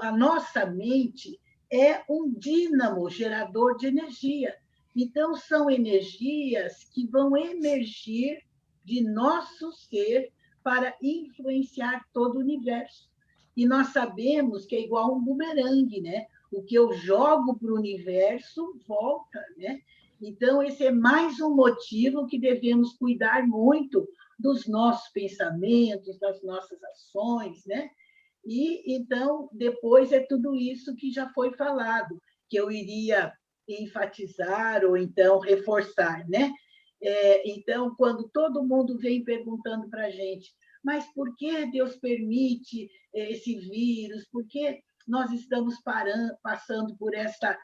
a nossa mente, é um dínamo gerador de energia. Então, são energias que vão emergir de nosso ser para influenciar todo o universo. E nós sabemos que é igual um bumerangue, né? O que eu jogo para o universo volta, né? Então, esse é mais um motivo que devemos cuidar muito dos nossos pensamentos, das nossas ações, né? E, então, depois é tudo isso que já foi falado, que eu iria enfatizar ou, então, reforçar, né? Então, quando todo mundo vem perguntando para a gente, mas por que Deus permite esse vírus? Por que nós estamos passando por esta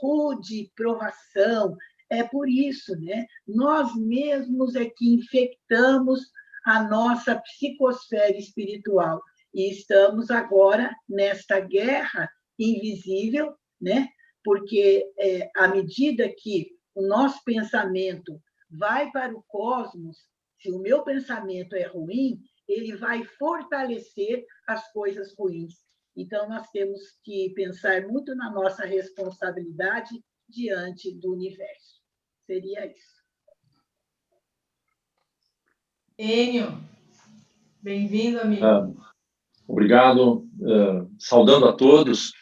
rude provação? É por isso, né? Nós mesmos é que infectamos a nossa psicosfera espiritual e estamos agora nesta guerra invisível, né? Porque à medida que o nosso pensamento vai para o cosmos, se o meu pensamento é ruim, ele vai fortalecer as coisas ruins. Então, nós temos que pensar muito na nossa responsabilidade diante do universo. Seria isso. Enio, bem-vindo, amigo. Obrigado. Saudando a todos.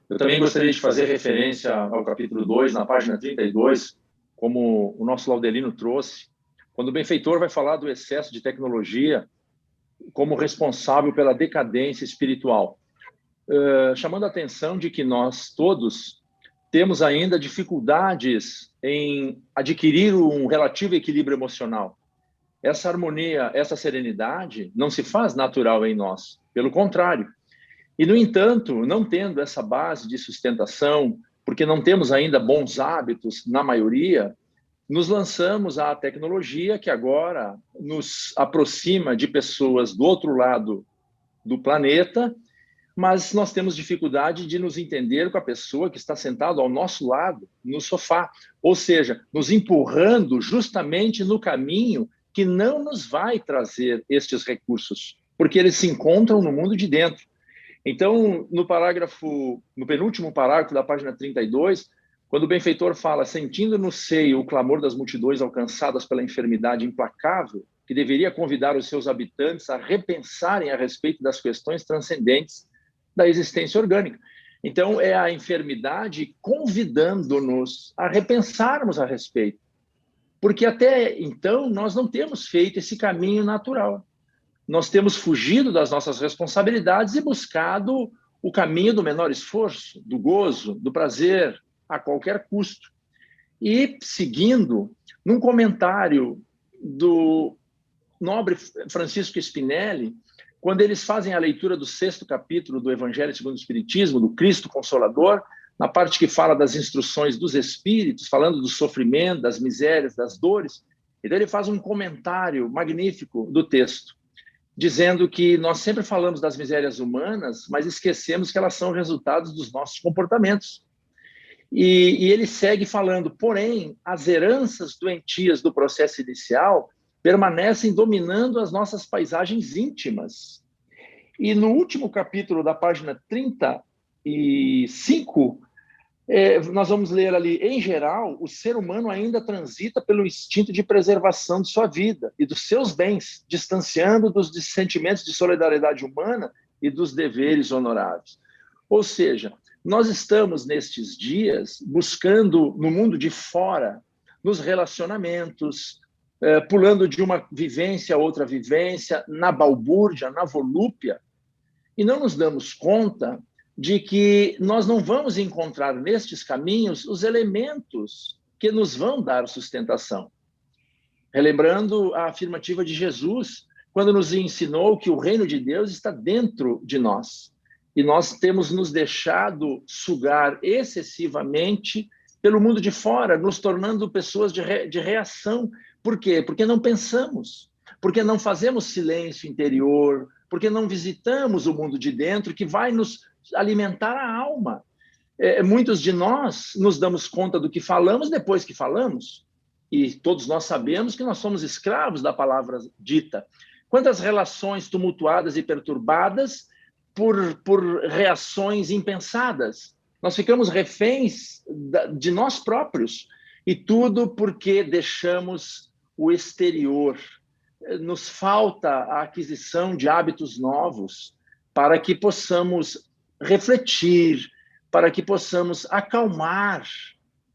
Eu também gostaria de fazer referência ao capítulo 2, na página 32, como o nosso Laudelino trouxe, quando o benfeitor vai falar do excesso de tecnologia como responsável pela decadência espiritual, chamando a atenção de que nós todos temos ainda dificuldades em adquirir um relativo equilíbrio emocional. Essa harmonia, essa serenidade não se faz natural em nós, pelo contrário. E, no entanto, não tendo essa base de sustentação, porque não temos ainda bons hábitos, na maioria, nos lançamos à tecnologia que agora nos aproxima de pessoas do outro lado do planeta, mas nós temos dificuldade de nos entender com a pessoa que está sentada ao nosso lado, no sofá, ou seja, nos empurrando justamente no caminho que não nos vai trazer estes recursos, porque eles se encontram no mundo de dentro. Então, no penúltimo parágrafo da página 32, quando o benfeitor fala, sentindo no seio o clamor das multidões alcançadas pela enfermidade implacável, que deveria convidar os seus habitantes a repensarem a respeito das questões transcendentes da existência orgânica. Então, é a enfermidade convidando-nos a repensarmos a respeito. Porque até então, nós não temos feito esse caminho natural. Nós temos fugido das nossas responsabilidades e buscado o caminho do menor esforço, do gozo, do prazer, a qualquer custo. E, seguindo, num comentário do nobre Francisco Spinelli, quando eles fazem a leitura do 6º capítulo do Evangelho segundo o Espiritismo, do Cristo Consolador, na parte que fala das instruções dos espíritos, falando do sofrimento, das misérias, das dores, então ele faz um comentário magnífico do texto, dizendo que nós sempre falamos das misérias humanas, mas esquecemos que elas são resultados dos nossos comportamentos. E ele segue falando, porém, as heranças doentias do processo inicial permanecem dominando as nossas paisagens íntimas. E no último capítulo da página 35, nós vamos ler ali, em geral, o ser humano ainda transita pelo instinto de preservação de sua vida e dos seus bens, distanciando dos sentimentos de solidariedade humana e dos deveres honoráveis. Ou seja, nós estamos, nestes dias, buscando no mundo de fora, nos relacionamentos, pulando de uma vivência a outra vivência, na balbúrdia, na volúpia, e não nos damos conta de que nós não vamos encontrar nestes caminhos os elementos que nos vão dar sustentação. Relembrando a afirmativa de Jesus, quando nos ensinou que o reino de Deus está dentro de nós, e nós temos nos deixado sugar excessivamente pelo mundo de fora, nos tornando pessoas de reação. Por quê? Porque não pensamos, porque não fazemos silêncio interior, porque não visitamos o mundo de dentro, que vai nos alimentar a alma. Muitos de nós nos damos conta do que falamos depois que falamos, e todos nós sabemos que nós somos escravos da palavra dita. Quantas relações tumultuadas e perturbadas por reações impensadas. Nós ficamos reféns de nós próprios, e tudo porque deixamos o exterior. Nos falta a aquisição de hábitos novos para que possamos refletir, para que possamos acalmar.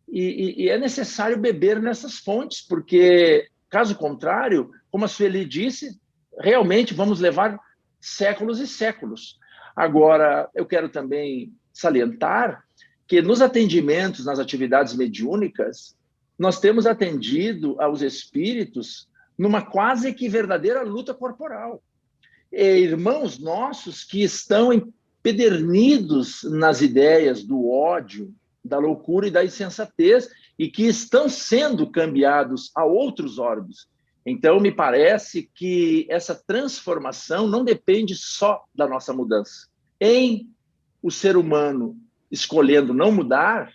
E é necessário beber nessas fontes, porque, caso contrário, como a Sueli disse, realmente vamos levar séculos e séculos. Agora, eu quero também salientar que nos atendimentos, nas atividades mediúnicas, nós temos atendido aos espíritos numa quase que verdadeira luta corporal. Irmãos nossos que estão empedernidos nas ideias do ódio, da loucura e da insensatez, e que estão sendo cambiados a outros orbes. Então, me parece que essa transformação não depende só da nossa mudança. Em o ser humano escolhendo não mudar,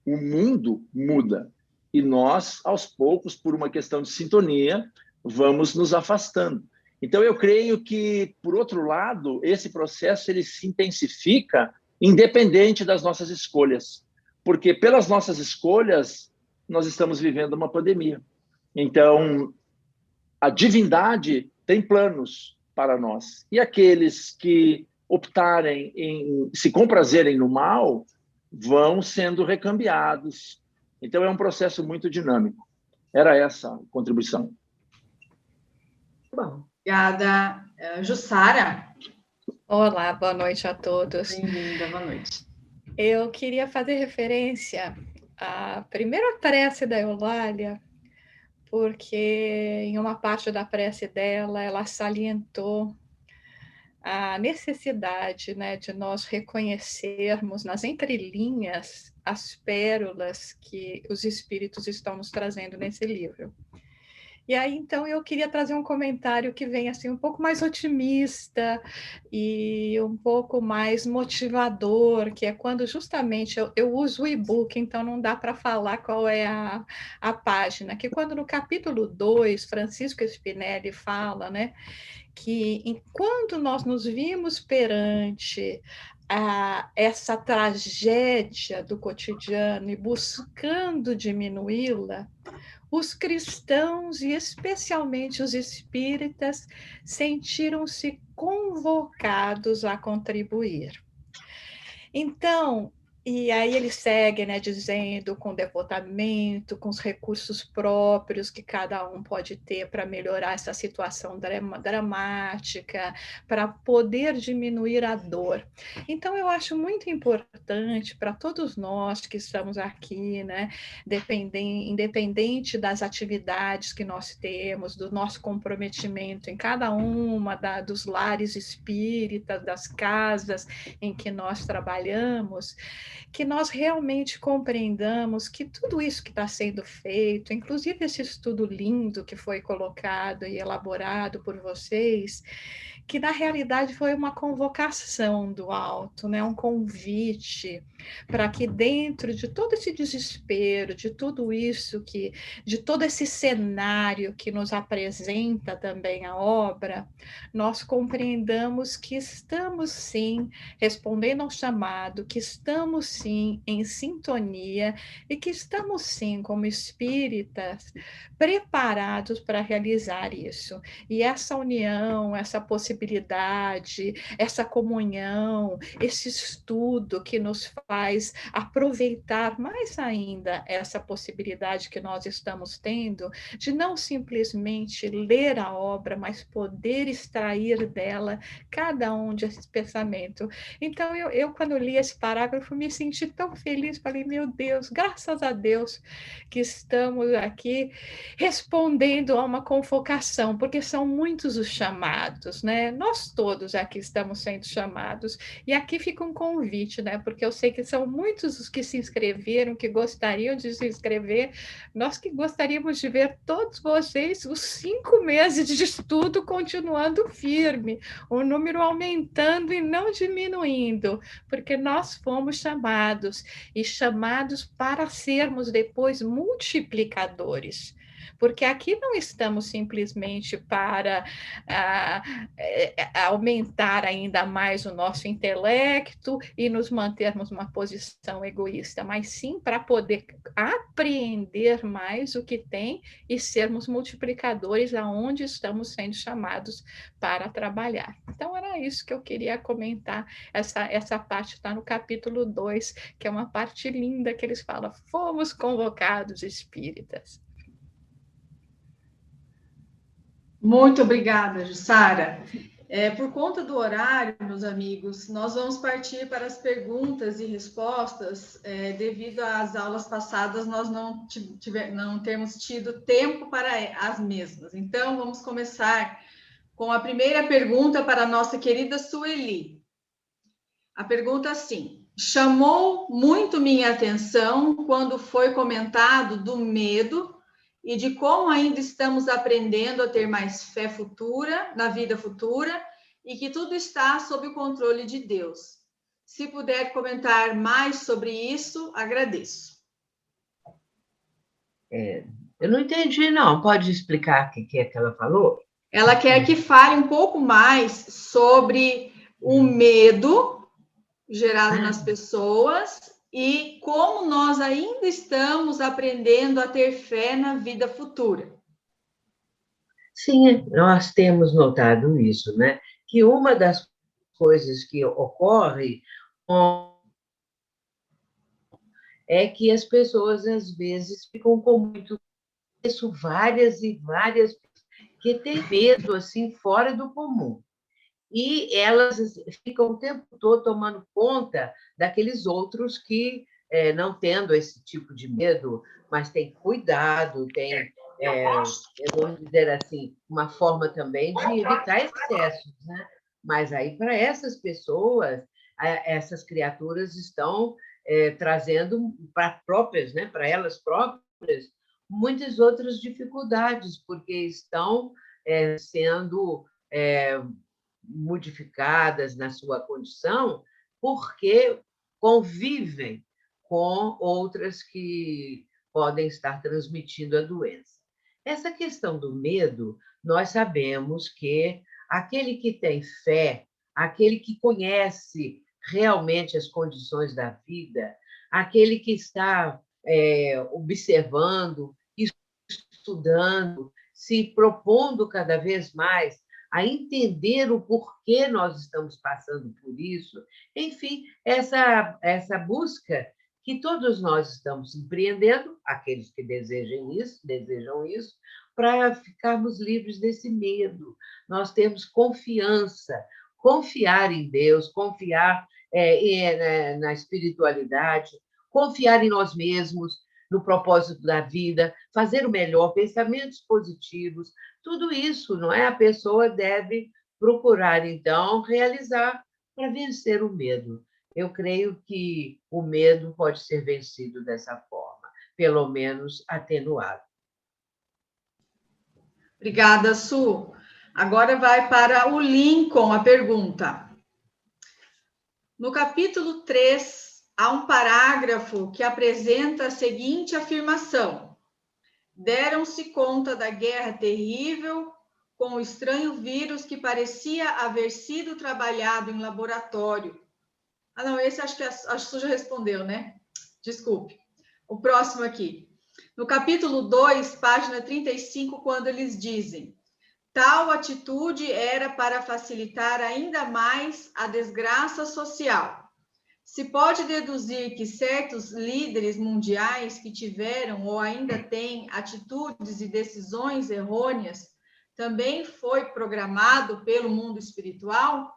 o mundo muda. E nós, aos poucos, por uma questão de sintonia, vamos nos afastando. Então, eu creio que, por outro lado, esse processo ele se intensifica independente das nossas escolhas. Porque, pelas nossas escolhas, nós estamos vivendo uma pandemia. Então, a divindade tem planos para nós. E aqueles que optarem em se comprazerem no mal vão sendo recambiados. Então, é um processo muito dinâmico. Era essa a contribuição. Bom, obrigada. Jussara? Olá, boa noite a todos. Bem-vinda, boa noite. Eu queria fazer referência à primeira prece da Eulália, porque em uma parte da prece dela, ela salientou a necessidade, né, de nós reconhecermos nas entrelinhas as pérolas que os espíritos estão nos trazendo nesse livro. E aí, então, eu queria trazer um comentário que vem assim um pouco mais otimista e um pouco mais motivador, que é quando justamente eu uso o e-book, então não dá para falar qual é a página, que quando no capítulo 2, Francisco Spinelli fala, né, que enquanto nós nos vimos perante essa tragédia do cotidiano e buscando diminuí-la, os cristãos, e especialmente os espíritas, sentiram-se convocados a contribuir. Então, e aí ele segue, né, dizendo com devotamento, com os recursos próprios que cada um pode ter para melhorar essa situação dramática, para poder diminuir a dor. Então, eu acho muito importante para todos nós que estamos aqui, né, independente das atividades que nós temos, do nosso comprometimento em cada uma dos lares espíritas, das casas em que nós trabalhamos, que nós realmente compreendamos que tudo isso que está sendo feito, inclusive esse estudo lindo que foi colocado e elaborado por vocês, que na realidade foi uma convocação do alto, né? Um convite para que dentro de todo esse desespero, de tudo isso de todo esse cenário que nos apresenta também a obra, nós compreendamos que estamos sim respondendo ao chamado, que estamos sim em sintonia e que estamos sim como espíritas preparados para realizar isso. E essa união, essa possibilidade, essa comunhão, esse estudo que nos faz aproveitar mais ainda essa possibilidade que nós estamos tendo de não simplesmente ler a obra, mas poder extrair dela cada um desse pensamento. Então, eu quando li esse parágrafo, me senti tão feliz, falei, meu Deus, graças a Deus que estamos aqui respondendo a uma convocação, porque são muitos os chamados, né? Nós todos aqui estamos sendo chamados, e aqui fica um convite, né? Porque eu sei que são muitos os que se inscreveram, que gostariam de se inscrever, nós que gostaríamos de ver todos vocês, os 5 meses de estudo continuando firme, o número aumentando e não diminuindo, porque nós fomos chamados, e chamados para sermos depois multiplicadores. Porque aqui não estamos simplesmente para aumentar ainda mais o nosso intelecto e nos mantermos numa posição egoísta, mas sim para poder apreender mais o que tem e sermos multiplicadores aonde estamos sendo chamados para trabalhar. Então, era isso que eu queria comentar. Essa parte está no capítulo 2, que é uma parte linda que eles falam, fomos convocados espíritas. Muito obrigada, Jussara. Por conta do horário, meus amigos, nós vamos partir para as perguntas e respostas. Devido às aulas passadas, nós não temos tido tempo para as mesmas. Então, vamos começar com a primeira pergunta para a nossa querida Sueli. A pergunta assim: chamou muito minha atenção quando foi comentado do medo e de como ainda estamos aprendendo a ter mais fé futura, na vida futura, e que tudo está sob o controle de Deus. Se puder comentar mais sobre isso, agradeço. Eu não entendi, não. Pode explicar o que é que ela falou? Ela quer que fale um pouco mais sobre o medo gerado nas pessoas e como nós ainda estamos aprendendo a ter fé na vida futura. Sim, nós temos notado isso, né? Que uma das coisas que ocorre é que as pessoas, às vezes, ficam com muito isso, várias e várias, que têm medo, assim, fora do comum. E elas ficam o tempo todo tomando conta daqueles outros que, não tendo esse tipo de medo, mas têm cuidado, têm, vamos dizer assim, uma forma também de evitar excessos, né? Mas aí, para essas pessoas, essas criaturas estão trazendo para próprias, né, para elas próprias, muitas outras dificuldades, porque estão sendo modificadas na sua condição, porque convivem com outras que podem estar transmitindo a doença. Essa questão do medo, nós sabemos que aquele que tem fé, aquele que conhece realmente as condições da vida, aquele que está observando, estudando, se propondo cada vez mais a entender o porquê nós estamos passando por isso, enfim, essa busca que todos nós estamos empreendendo, aqueles que desejam isso, para ficarmos livres desse medo. Nós temos confiança, confiar em Deus, confiar na espiritualidade, confiar em nós mesmos, no propósito da vida, fazer o melhor, pensamentos positivos, tudo isso, não é? A pessoa deve procurar, então, realizar para vencer o medo. Eu creio que o medo pode ser vencido dessa forma, pelo menos atenuado. Obrigada, Su. Agora vai para o Lincoln a pergunta. No capítulo 3, há um parágrafo que apresenta a seguinte afirmação: deram-se conta da guerra terrível com o estranho vírus que parecia haver sido trabalhado em laboratório. Ah, não, esse acho que Su já respondeu, né? Desculpe. O próximo aqui. No capítulo 2, página 35, quando eles dizem: tal atitude era para facilitar ainda mais a desgraça social. Se pode deduzir que certos líderes mundiais que tiveram ou ainda têm atitudes e decisões errôneas também foi programado pelo mundo espiritual?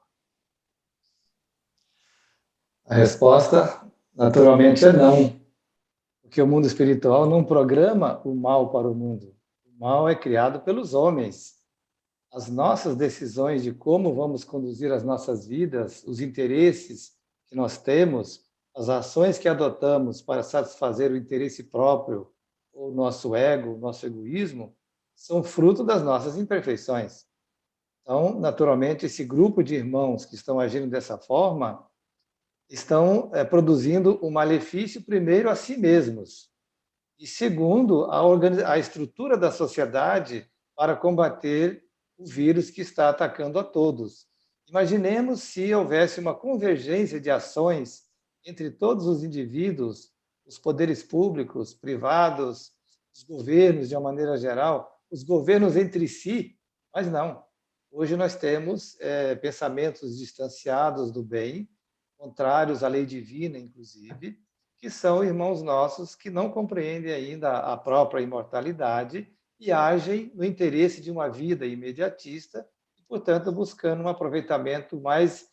A resposta, naturalmente, é não. Porque o mundo espiritual não programa o mal para o mundo. O mal é criado pelos homens. As nossas decisões de como vamos conduzir as nossas vidas, os interesses que nós temos, as ações que adotamos para satisfazer o interesse próprio, o nosso ego, o nosso egoísmo, são fruto das nossas imperfeições. Então, naturalmente, esse grupo de irmãos que estão agindo dessa forma estão produzindo o malefício, primeiro, a si mesmos, e, segundo, a estrutura da sociedade para combater o vírus que está atacando a todos. Imaginemos se houvesse uma convergência de ações entre todos os indivíduos, os poderes públicos, privados, os governos, de uma maneira geral, os governos entre si, mas não. Hoje nós temos pensamentos distanciados do bem, contrários à lei divina, inclusive, que são irmãos nossos que não compreendem ainda a própria imortalidade e agem no interesse de uma vida imediatista, portanto, buscando um aproveitamento mais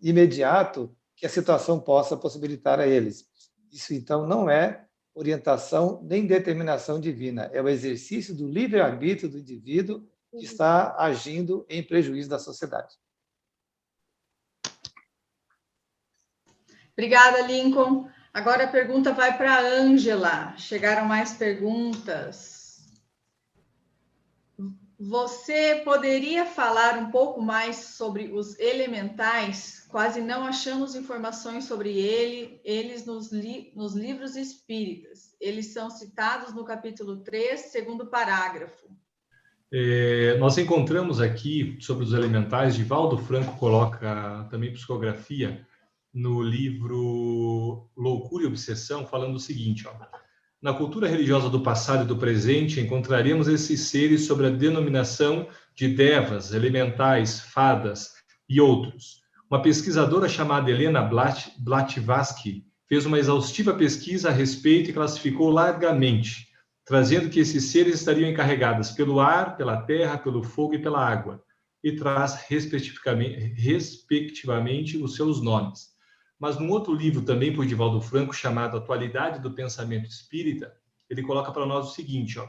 imediato que a situação possa possibilitar a eles. Isso, então, não é orientação nem determinação divina, é o exercício do livre-arbítrio do indivíduo que está agindo em prejuízo da sociedade. Obrigada, Lincoln. Agora a pergunta vai para a Ângela. Chegaram mais perguntas. Você poderia falar um pouco mais sobre os elementais? Quase não achamos informações sobre eles nos livros espíritas. Eles são citados no capítulo 3, segundo parágrafo. Nós encontramos aqui, sobre os elementais, Divaldo Franco coloca também psicografia no livro Loucura e Obsessão, falando o seguinte, ó: na cultura religiosa do passado e do presente, encontraremos esses seres sob a denominação de devas, elementais, fadas e outros. Uma pesquisadora chamada Helena Blavatsky fez uma exaustiva pesquisa a respeito e classificou largamente, trazendo que esses seres estariam encarregados pelo ar, pela terra, pelo fogo e pela água, e traz, respectivamente, os seus nomes. Mas num outro livro, também por Divaldo Franco, chamado Atualidade do Pensamento Espírita, ele coloca para nós o seguinte, ó: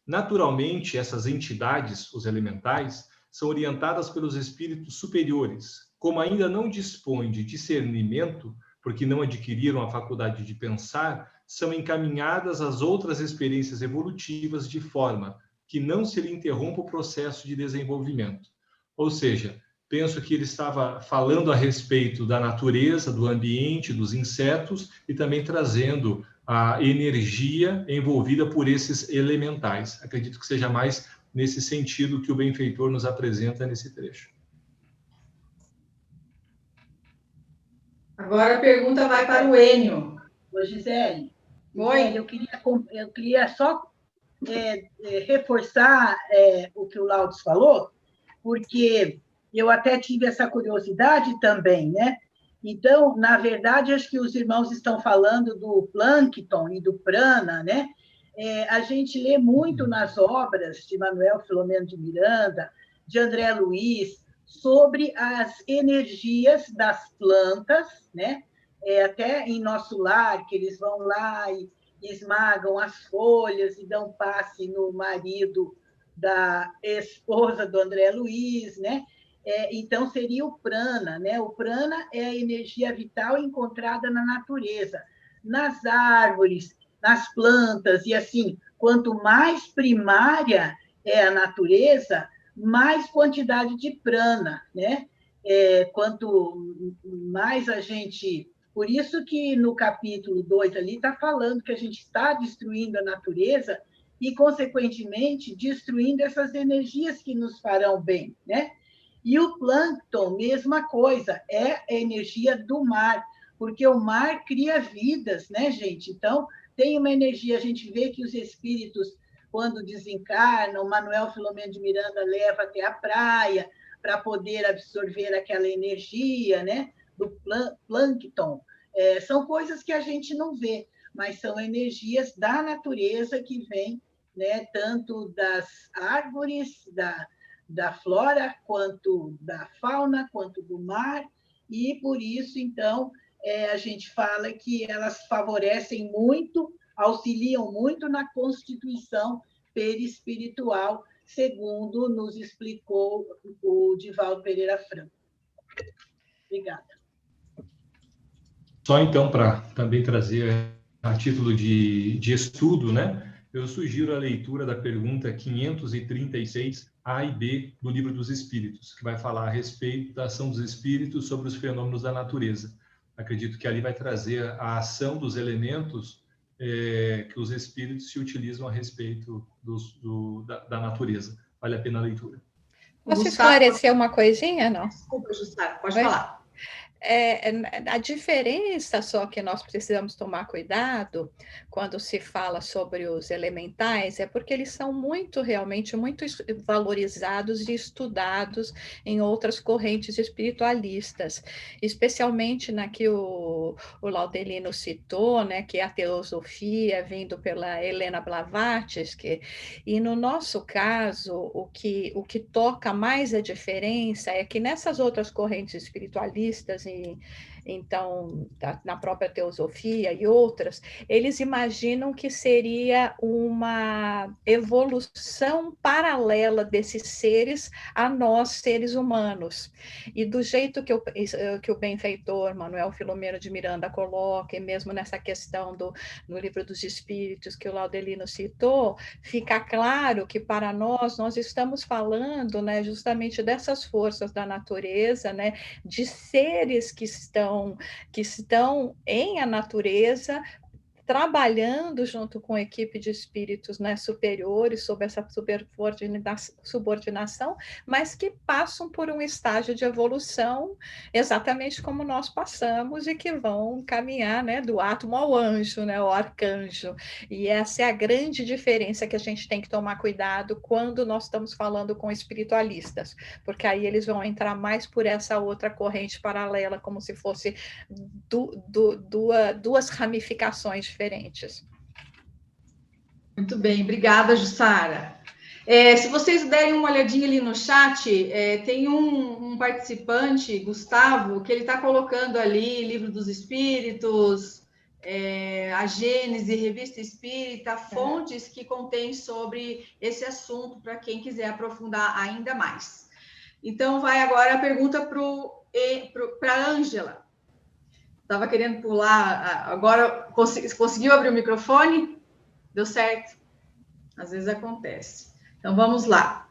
naturalmente, essas entidades, os elementais, são orientadas pelos espíritos superiores. Como ainda não dispõem de discernimento, porque não adquiriram a faculdade de pensar, são encaminhadas às outras experiências evolutivas de forma que não se lhe interrompa o processo de desenvolvimento. Ou seja, penso que ele estava falando a respeito da natureza, do ambiente, dos insetos e também trazendo a energia envolvida por esses elementais. Acredito que seja mais nesse sentido que o benfeitor nos apresenta nesse trecho. Agora a pergunta vai para o Enio. Ô, Gisele, Oi. eu queria só reforçar o que o Laudes falou, porque eu até tive essa curiosidade também, né? Então, na verdade, acho que os irmãos estão falando do plâncton e do prana, né? A gente lê muito nas obras de Manuel Filomeno de Miranda, de André Luiz, sobre as energias das plantas, né? Até em Nosso Lar, que eles vão lá e esmagam as folhas e dão passe no marido da esposa do André Luiz, né? Então, seria o prana, né? O prana é a energia vital encontrada na natureza, nas árvores, nas plantas, e assim, quanto mais primária é a natureza, mais quantidade de prana, né? Quanto mais a gente... Por isso que no capítulo 2 ali está falando que a gente está destruindo a natureza e, consequentemente, destruindo essas energias que nos farão bem, né? E o plâncton, mesma coisa, é a energia do mar, porque o mar cria vidas, né, gente? Então, tem uma energia, a gente vê que os espíritos, quando desencarnam, Manuel Filomeno de Miranda leva até a praia para poder absorver aquela energia, né, do plâncton. São coisas que a gente não vê, mas são energias da natureza que vêm, né, tanto das árvores, da flora, quanto da fauna, quanto do mar, e por isso, então, a gente fala que elas favorecem muito, auxiliam muito na constituição perispiritual, segundo nos explicou o Divaldo Pereira Franco. Obrigada. Só então, para também trazer a título de estudo, né? Eu sugiro a leitura da pergunta 536, A e B, do Livro dos Espíritos, que vai falar a respeito da ação dos espíritos sobre os fenômenos da natureza. Acredito que ali vai trazer a ação dos elementos que os espíritos se utilizam a respeito da natureza. Vale a pena a leitura. Posso esclarecer uma coisinha, não? Desculpa, Jussara, pode falar. A diferença só que nós precisamos tomar cuidado quando se fala sobre os elementais é porque eles são realmente muito valorizados e estudados em outras correntes espiritualistas, especialmente na que o Laudelino citou, né, que é a teosofia vindo pela Helena Blavatsky, e no nosso caso o que toca mais a diferença é que nessas outras correntes espiritualistas, então, na própria teosofia e outras, eles imaginam que seria uma evolução paralela desses seres a nós, seres humanos. E do jeito que o benfeitor Manuel Filomeno de Miranda coloca, e mesmo nessa questão no Livro dos Espíritos, que o Laudelino citou, fica claro que para nós estamos falando, né, justamente dessas forças da natureza, né, de seres que estão em a natureza, trabalhando junto com a equipe de espíritos, né, superiores, sob essa subordinação, mas que passam por um estágio de evolução exatamente como nós passamos e que vão caminhar, né, do átomo ao anjo, né, ao arcanjo. E essa é a grande diferença que a gente tem que tomar cuidado quando nós estamos falando com espiritualistas, porque aí eles vão entrar mais por essa outra corrente paralela, como se fosse duas ramificações diferentes. Muito bem, obrigada, Jussara. Se vocês derem uma olhadinha ali no chat, tem um participante, Gustavo, que ele está colocando ali Livro dos Espíritos, a Gênese, Revista Espírita, fontes que contêm sobre esse assunto, para quem quiser aprofundar ainda mais. Então, vai agora a pergunta para a Ângela. Estava querendo pular, agora conseguiu abrir o microfone? Deu certo? Às vezes acontece. Então, vamos lá.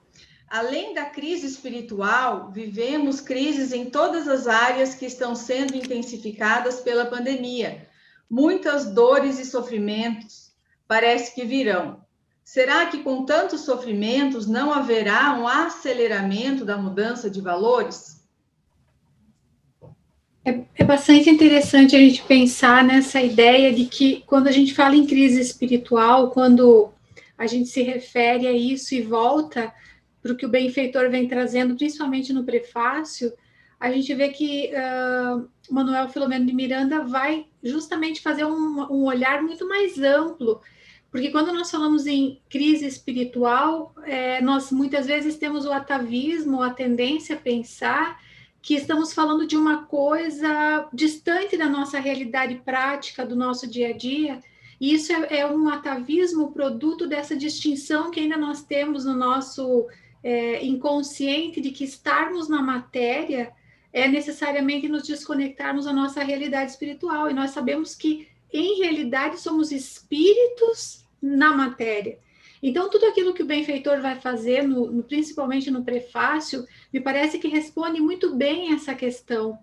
Além da crise espiritual, vivemos crises em todas as áreas que estão sendo intensificadas pela pandemia. Muitas dores e sofrimentos parece que virão. Será que com tantos sofrimentos não haverá aceleramento da mudança de valores? É bastante interessante a gente pensar nessa ideia de que quando a gente fala em crise espiritual, quando a gente se refere a isso e volta para o que o benfeitor vem trazendo, principalmente no prefácio, a gente vê que Manuel Filomeno de Miranda vai justamente fazer um olhar muito mais amplo, porque quando nós falamos em crise espiritual, nós muitas vezes temos o atavismo, a tendência a pensar que estamos falando de uma coisa distante da nossa realidade prática, do nosso dia a dia, e isso é um atavismo produto dessa distinção que ainda nós temos no nosso inconsciente de que estarmos na matéria é necessariamente nos desconectarmos da nossa realidade espiritual, e nós sabemos que, em realidade, somos espíritos na matéria. Então, tudo aquilo que o benfeitor vai fazer, principalmente no prefácio, me parece que responde muito bem essa questão,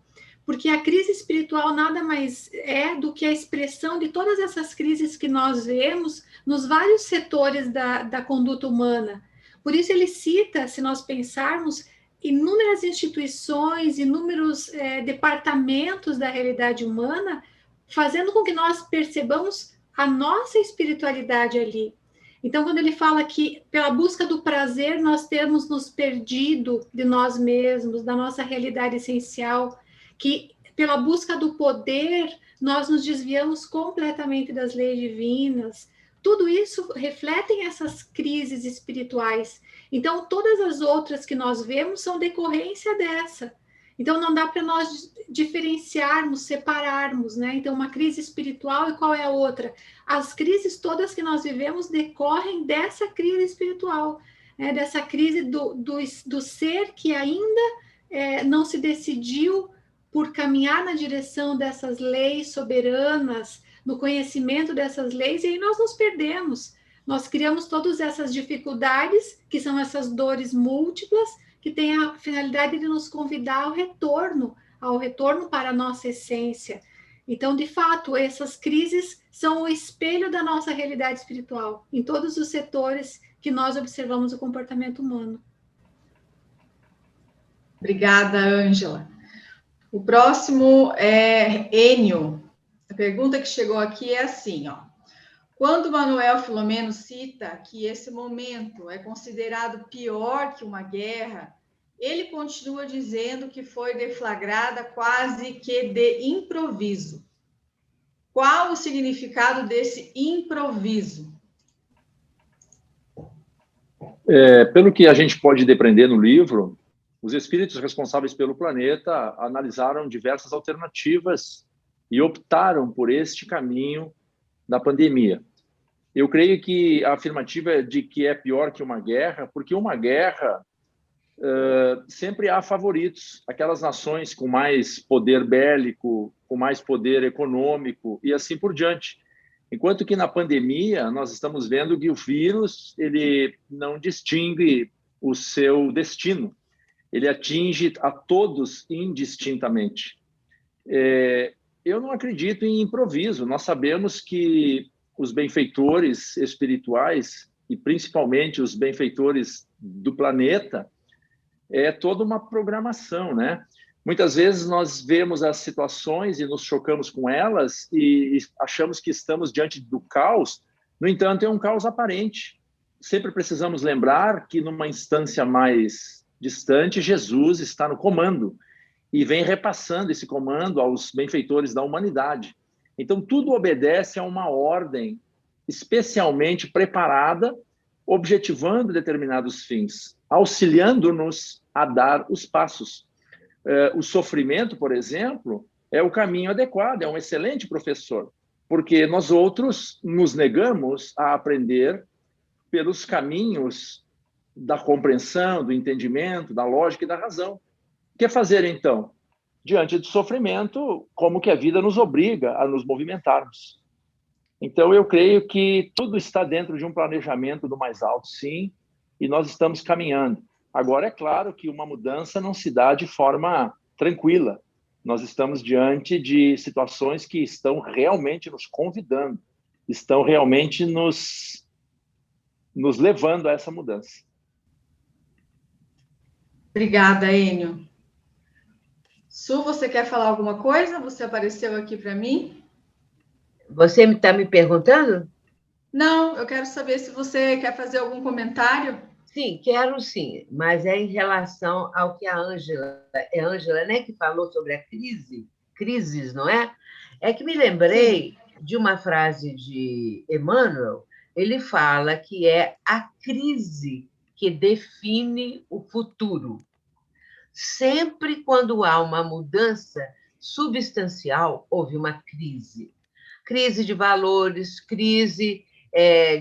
porque a crise espiritual nada mais é do que a expressão de todas essas crises que nós vemos nos vários setores da conduta humana. Por isso ele cita, se nós pensarmos, inúmeras instituições, inúmeros departamentos da realidade humana, fazendo com que nós percebamos a nossa espiritualidade ali. Então, quando ele fala que pela busca do prazer nós temos nos perdido de nós mesmos, da nossa realidade essencial, que pela busca do poder nós nos desviamos completamente das leis divinas, tudo isso refletem essas crises espirituais. Então, todas as outras que nós vemos são decorrência dessa. Então, não dá para nós diferenciarmos, separarmos, né? Então, uma crise espiritual e qual é a outra? As crises todas que nós vivemos decorrem dessa crise espiritual, né? Dessa crise do ser que ainda não se decidiu por caminhar na direção dessas leis soberanas, no conhecimento dessas leis, e aí nós nos perdemos. Nós criamos todas essas dificuldades, que são essas dores múltiplas, que tem a finalidade de nos convidar ao retorno para a nossa essência. Então, de fato, essas crises são o espelho da nossa realidade espiritual, em todos os setores que nós observamos o comportamento humano. Obrigada, Ângela. O próximo é Enio. A pergunta que chegou aqui é assim, ó. Quando Manuel Filomeno cita que esse momento é considerado pior que uma guerra, ele continua dizendo que foi deflagrada quase que de improviso. Qual o significado desse improviso? Pelo que a gente pode depreender no livro, os espíritos responsáveis pelo planeta analisaram diversas alternativas e optaram por este caminho da pandemia. Eu creio que a afirmativa é de que é pior que uma guerra, porque uma guerra sempre há favoritos, aquelas nações com mais poder bélico, com mais poder econômico e assim por diante. Enquanto que na pandemia nós estamos vendo que o vírus ele não distingue o seu destino, ele atinge a todos indistintamente. Eu não acredito em improviso. Nós sabemos que os benfeitores espirituais, e principalmente os benfeitores do planeta, é toda uma programação, né? Muitas vezes nós vemos as situações e nos chocamos com elas e achamos que estamos diante do caos. No entanto, é um caos aparente. Sempre precisamos lembrar que numa instância mais distante, Jesus está no comando e vem repassando esse comando aos benfeitores da humanidade. Então, tudo obedece a uma ordem especialmente preparada, objetivando determinados fins, auxiliando-nos a dar os passos. O sofrimento, por exemplo, é o caminho adequado, é um excelente professor, porque nós outros nos negamos a aprender pelos caminhos da compreensão, do entendimento, da lógica e da razão. O que fazer, então? diante do sofrimento, como que a vida nos obriga a nos movimentarmos. Então, eu creio que tudo está dentro de um planejamento do mais alto, sim, e nós estamos caminhando. Agora, é claro que uma mudança não se dá de forma tranquila. Nós estamos diante de situações que estão realmente nos convidando, estão realmente nos levando a essa mudança. Obrigada, Enio. Su, você quer falar alguma coisa? Você apareceu aqui para mim? Você está me perguntando? Não, eu quero saber se você quer fazer algum comentário. Sim, quero sim, mas é em relação ao que a Ângela, né, que falou sobre a crises, não é? É que me lembrei de uma frase de Emmanuel, ele fala que é a crise que define o futuro. Sempre quando há uma mudança substancial, houve uma crise. Crise de valores, crise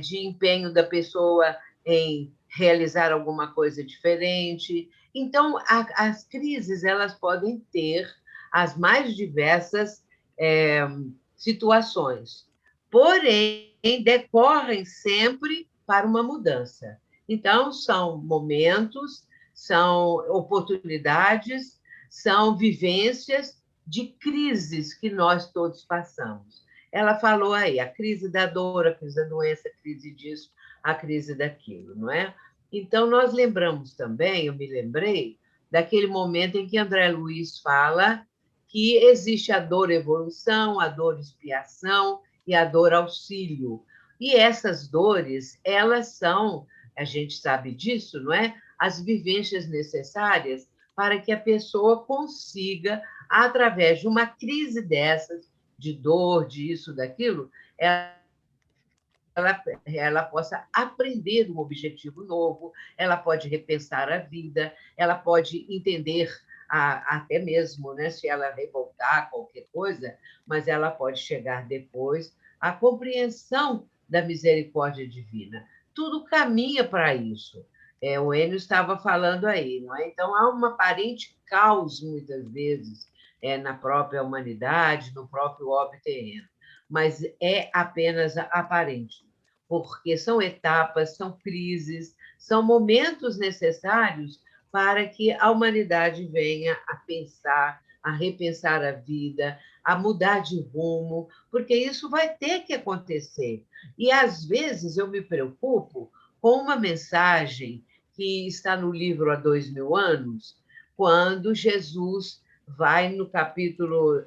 de empenho da pessoa em realizar alguma coisa diferente. Então, as crises elas podem ter as mais diversas situações, porém, decorrem sempre para uma mudança. Então, são momentos, são oportunidades, são vivências de crises que nós todos passamos. Ela falou aí, a crise da dor, a crise da doença, a crise disso, a crise daquilo, não é? Então, nós lembramos também, eu me lembrei, daquele momento em que André Luiz fala que existe a dor evolução, a dor expiação e a dor auxílio. E essas dores, elas são, a gente sabe disso, não é? As vivências necessárias para que a pessoa consiga, através de uma crise dessas, de dor, disso, daquilo, ela possa aprender um objetivo novo, ela pode repensar a vida, ela pode entender até mesmo, né, se ela revoltar qualquer coisa, mas ela pode chegar depois à compreensão da misericórdia divina. Tudo caminha para isso. O Enio estava falando aí, não é? Então, há um aparente caos, muitas vezes, na própria humanidade, no próprio orbe terreno, mas é apenas aparente, porque são etapas, são crises, são momentos necessários para que a humanidade venha a pensar, a repensar a vida, a mudar de rumo, porque isso vai ter que acontecer. E, às vezes, eu me preocupo com uma mensagem que está no livro Há 2000 anos, quando Jesus vai no capítulo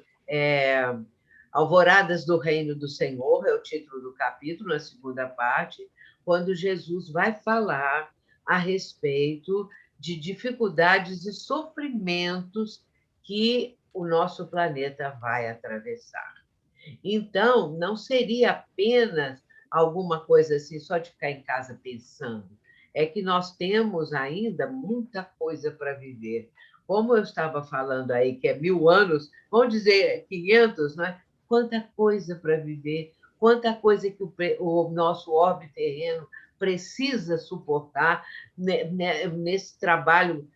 Alvoradas do Reino do Senhor, é o título do capítulo, na segunda parte, quando Jesus vai falar a respeito de dificuldades e sofrimentos que o nosso planeta vai atravessar. Então, não seria apenas alguma coisa assim, só de ficar em casa pensando. É que nós temos ainda muita coisa para viver. Como eu estava falando aí, que é 1000 anos, vamos dizer 500, né? Quanta coisa para viver, quanta coisa que o nosso orbe terreno precisa suportar nesse trabalho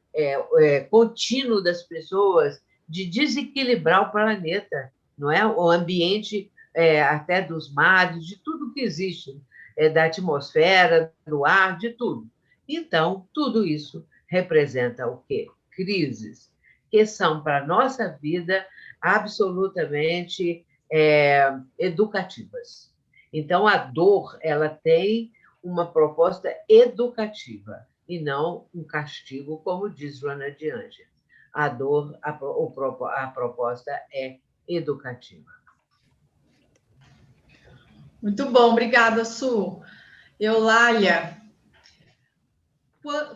contínuo das pessoas de desequilibrar o planeta, não é? O ambiente até dos mares, de tudo que existe, da atmosfera, do ar, de tudo. Então, tudo isso representa o quê? Crises, que são para a nossa vida absolutamente educativas. Então, a dor ela tem uma proposta educativa e não um castigo, como diz Joana de Ângeles. A dor, a proposta é educativa. Muito bom, obrigada, Su. Eulália,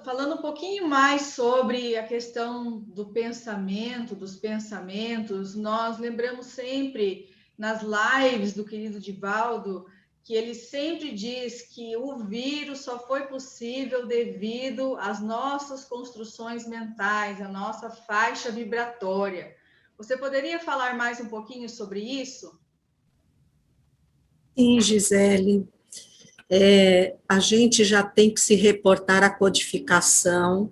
falando um pouquinho mais sobre a questão do pensamento, dos pensamentos, nós lembramos sempre nas lives do querido Divaldo que ele sempre diz que o vírus só foi possível devido às nossas construções mentais, à nossa faixa vibratória. Você poderia falar mais um pouquinho sobre isso? Sim, Gisele. A gente já tem que se reportar à codificação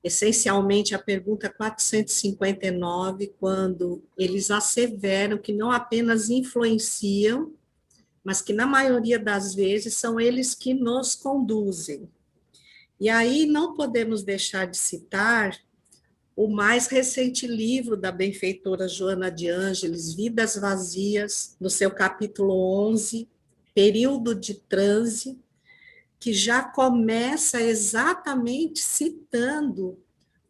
essencialmente a pergunta 459, quando eles asseveram que não apenas influenciam, mas que na maioria das vezes são eles que nos conduzem. E aí não podemos deixar de citar o mais recente livro da benfeitora Joana de Ângeles, Vidas Vazias, no seu capítulo 11, Período de Transe, que já começa exatamente citando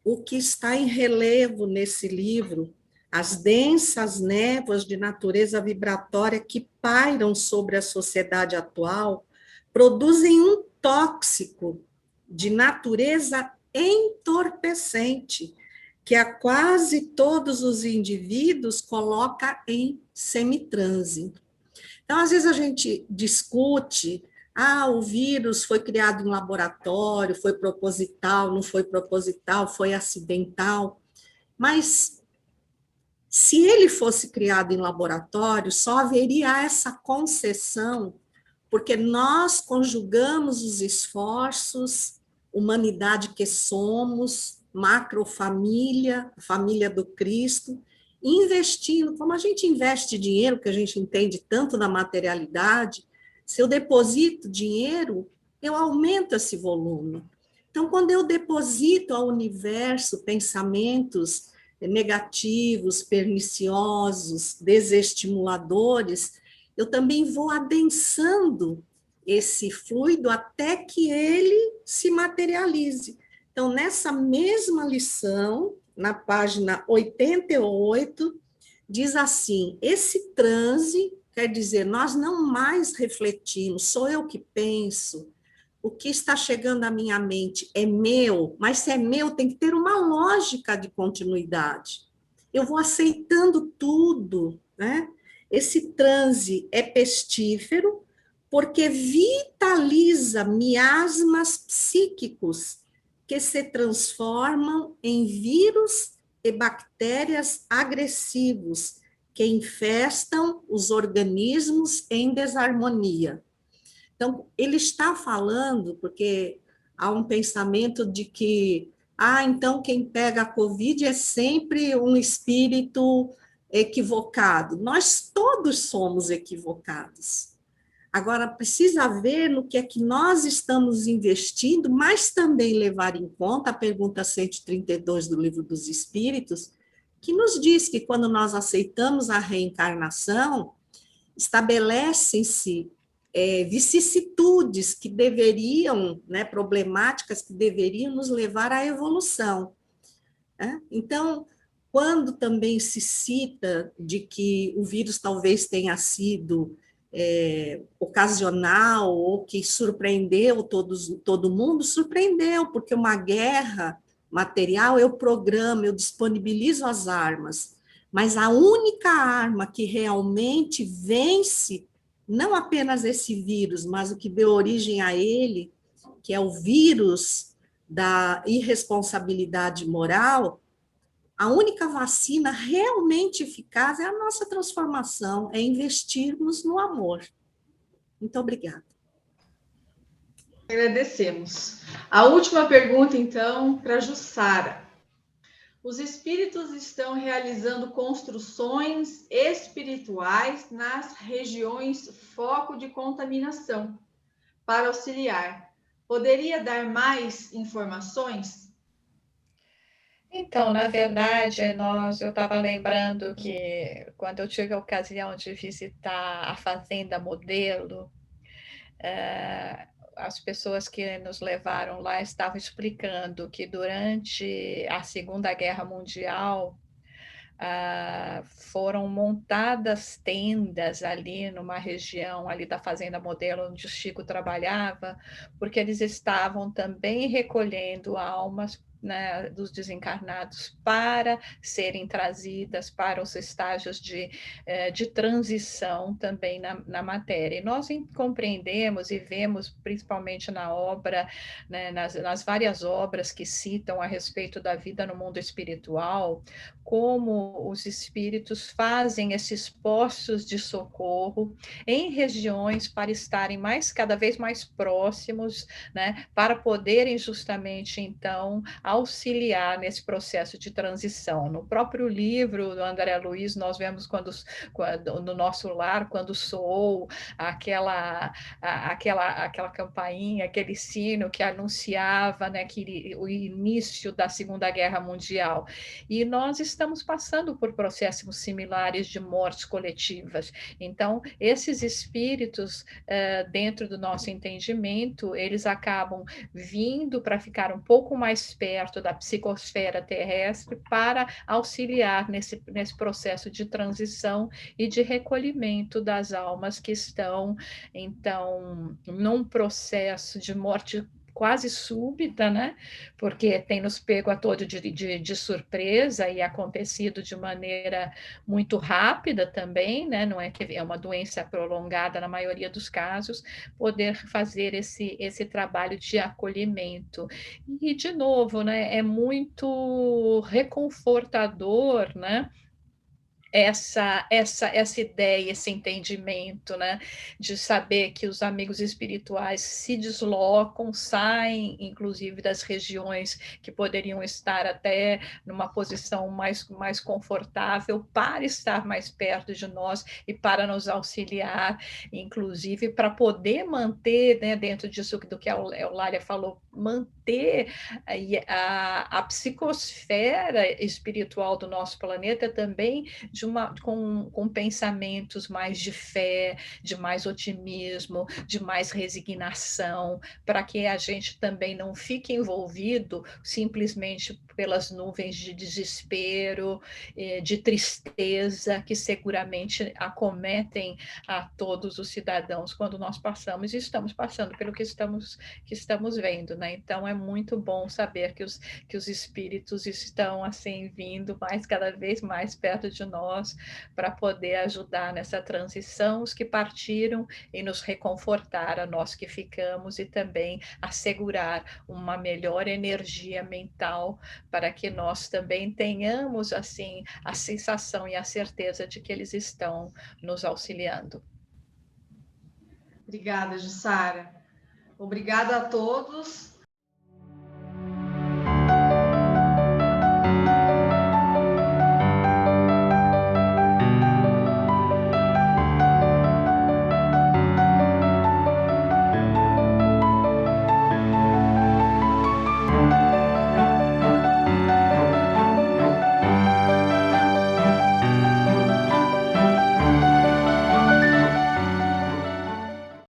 o que está em relevo nesse livro, as densas névoas de natureza vibratória que pairam sobre a sociedade atual, produzem um tóxico de natureza entorpecente, que a quase todos os indivíduos coloca em semitranse. Então, às vezes a gente discute, o vírus foi criado em laboratório, foi proposital, não foi proposital, foi acidental, mas se ele fosse criado em laboratório, só haveria essa concessão, porque nós conjugamos os esforços, humanidade que somos, macrofamília, família do Cristo, investindo, como a gente investe dinheiro, que a gente entende tanto da materialidade, se eu deposito dinheiro, eu aumento esse volume. Então, quando eu deposito ao universo pensamentos negativos, perniciosos, desestimuladores, eu também vou adensando esse fluido até que ele se materialize. Então, nessa mesma lição, na página 88, diz assim: esse transe, quer dizer, nós não mais refletimos, sou eu que penso, o que está chegando à minha mente é meu, mas se é meu, tem que ter uma lógica de continuidade. Eu vou aceitando tudo, né? Esse transe é pestífero, porque vitaliza miasmas psíquicos que se transformam em vírus e bactérias agressivos que infestam os organismos em desarmonia. Então, ele está falando, porque há um pensamento de que, então quem pega a Covid é sempre um espírito equivocado. Nós todos somos equivocados. Agora, precisa ver no que é que nós estamos investindo, mas também levar em conta a pergunta 132 do Livro dos Espíritos, que nos diz que quando nós aceitamos a reencarnação, estabelecem-se vicissitudes que deveriam, problemáticas que deveriam nos levar à evolução. Então, quando também se cita de que o vírus talvez tenha sido ocasional ou que surpreendeu todo mundo, surpreendeu, porque uma guerra material eu programo, eu disponibilizo as armas, mas a única arma que realmente vence não apenas esse vírus, mas o que deu origem a ele, que é o vírus da irresponsabilidade moral, a única vacina realmente eficaz é a nossa transformação, é investirmos no amor. Muito obrigada. Agradecemos. A última pergunta, então, para a Jussara. Os espíritos estão realizando construções espirituais nas regiões foco de contaminação para auxiliar. Poderia dar mais informações? Então, na verdade, eu estava lembrando que quando eu tive a ocasião de visitar a Fazenda Modelo, as pessoas que nos levaram lá estavam explicando que durante a Segunda Guerra Mundial foram montadas tendas ali numa região ali da Fazenda Modelo onde o Chico trabalhava, porque eles estavam também recolhendo almas, né, dos desencarnados para serem trazidas para os estágios de transição também na matéria. E nós compreendemos e vemos, principalmente na obra, né, nas várias obras que citam a respeito da vida no mundo espiritual, como os espíritos fazem esses postos de socorro em regiões para estarem cada vez mais próximos, né, para poderem justamente, então, auxiliar nesse processo de transição. No próprio livro do André Luiz, nós vemos quando no nosso lar, quando soou aquela campainha, aquele sino que anunciava, né, o início da Segunda Guerra Mundial. E nós estamos passando por processos similares de mortes coletivas. Então, esses espíritos, dentro do nosso entendimento, eles acabam vindo para ficar um pouco mais perto da psicosfera terrestre para auxiliar nesse processo de transição e de recolhimento das almas que estão, então, num processo de morte quase súbita, né? Porque tem nos pego a todos de surpresa e acontecido de maneira muito rápida também, né? Não é que é uma doença prolongada na maioria dos casos, poder fazer esse trabalho de acolhimento. E, de novo, né? É muito reconfortador, né? Essa ideia, esse entendimento, né, de saber que os amigos espirituais se deslocam, saem, inclusive, das regiões que poderiam estar até numa posição mais confortável para estar mais perto de nós e para nos auxiliar, inclusive para poder manter, né, dentro disso do que a Eulália falou, manter a psicosfera espiritual do nosso planeta também com pensamentos mais de fé, de mais otimismo, de mais resignação, para que a gente também não fique envolvido simplesmente pelas nuvens de desespero, de tristeza, que seguramente acometem a todos os cidadãos quando nós passamos e estamos passando pelo que estamos vendo, né? Então, é muito bom saber que os espíritos estão, assim, vindo cada vez mais perto de nós, para poder ajudar nessa transição, os que partiram, e nos reconfortar a nós que ficamos, e também assegurar uma melhor energia mental, para que nós também tenhamos, assim, a sensação e a certeza de que eles estão nos auxiliando. Obrigada, Jussara. Obrigada a todos.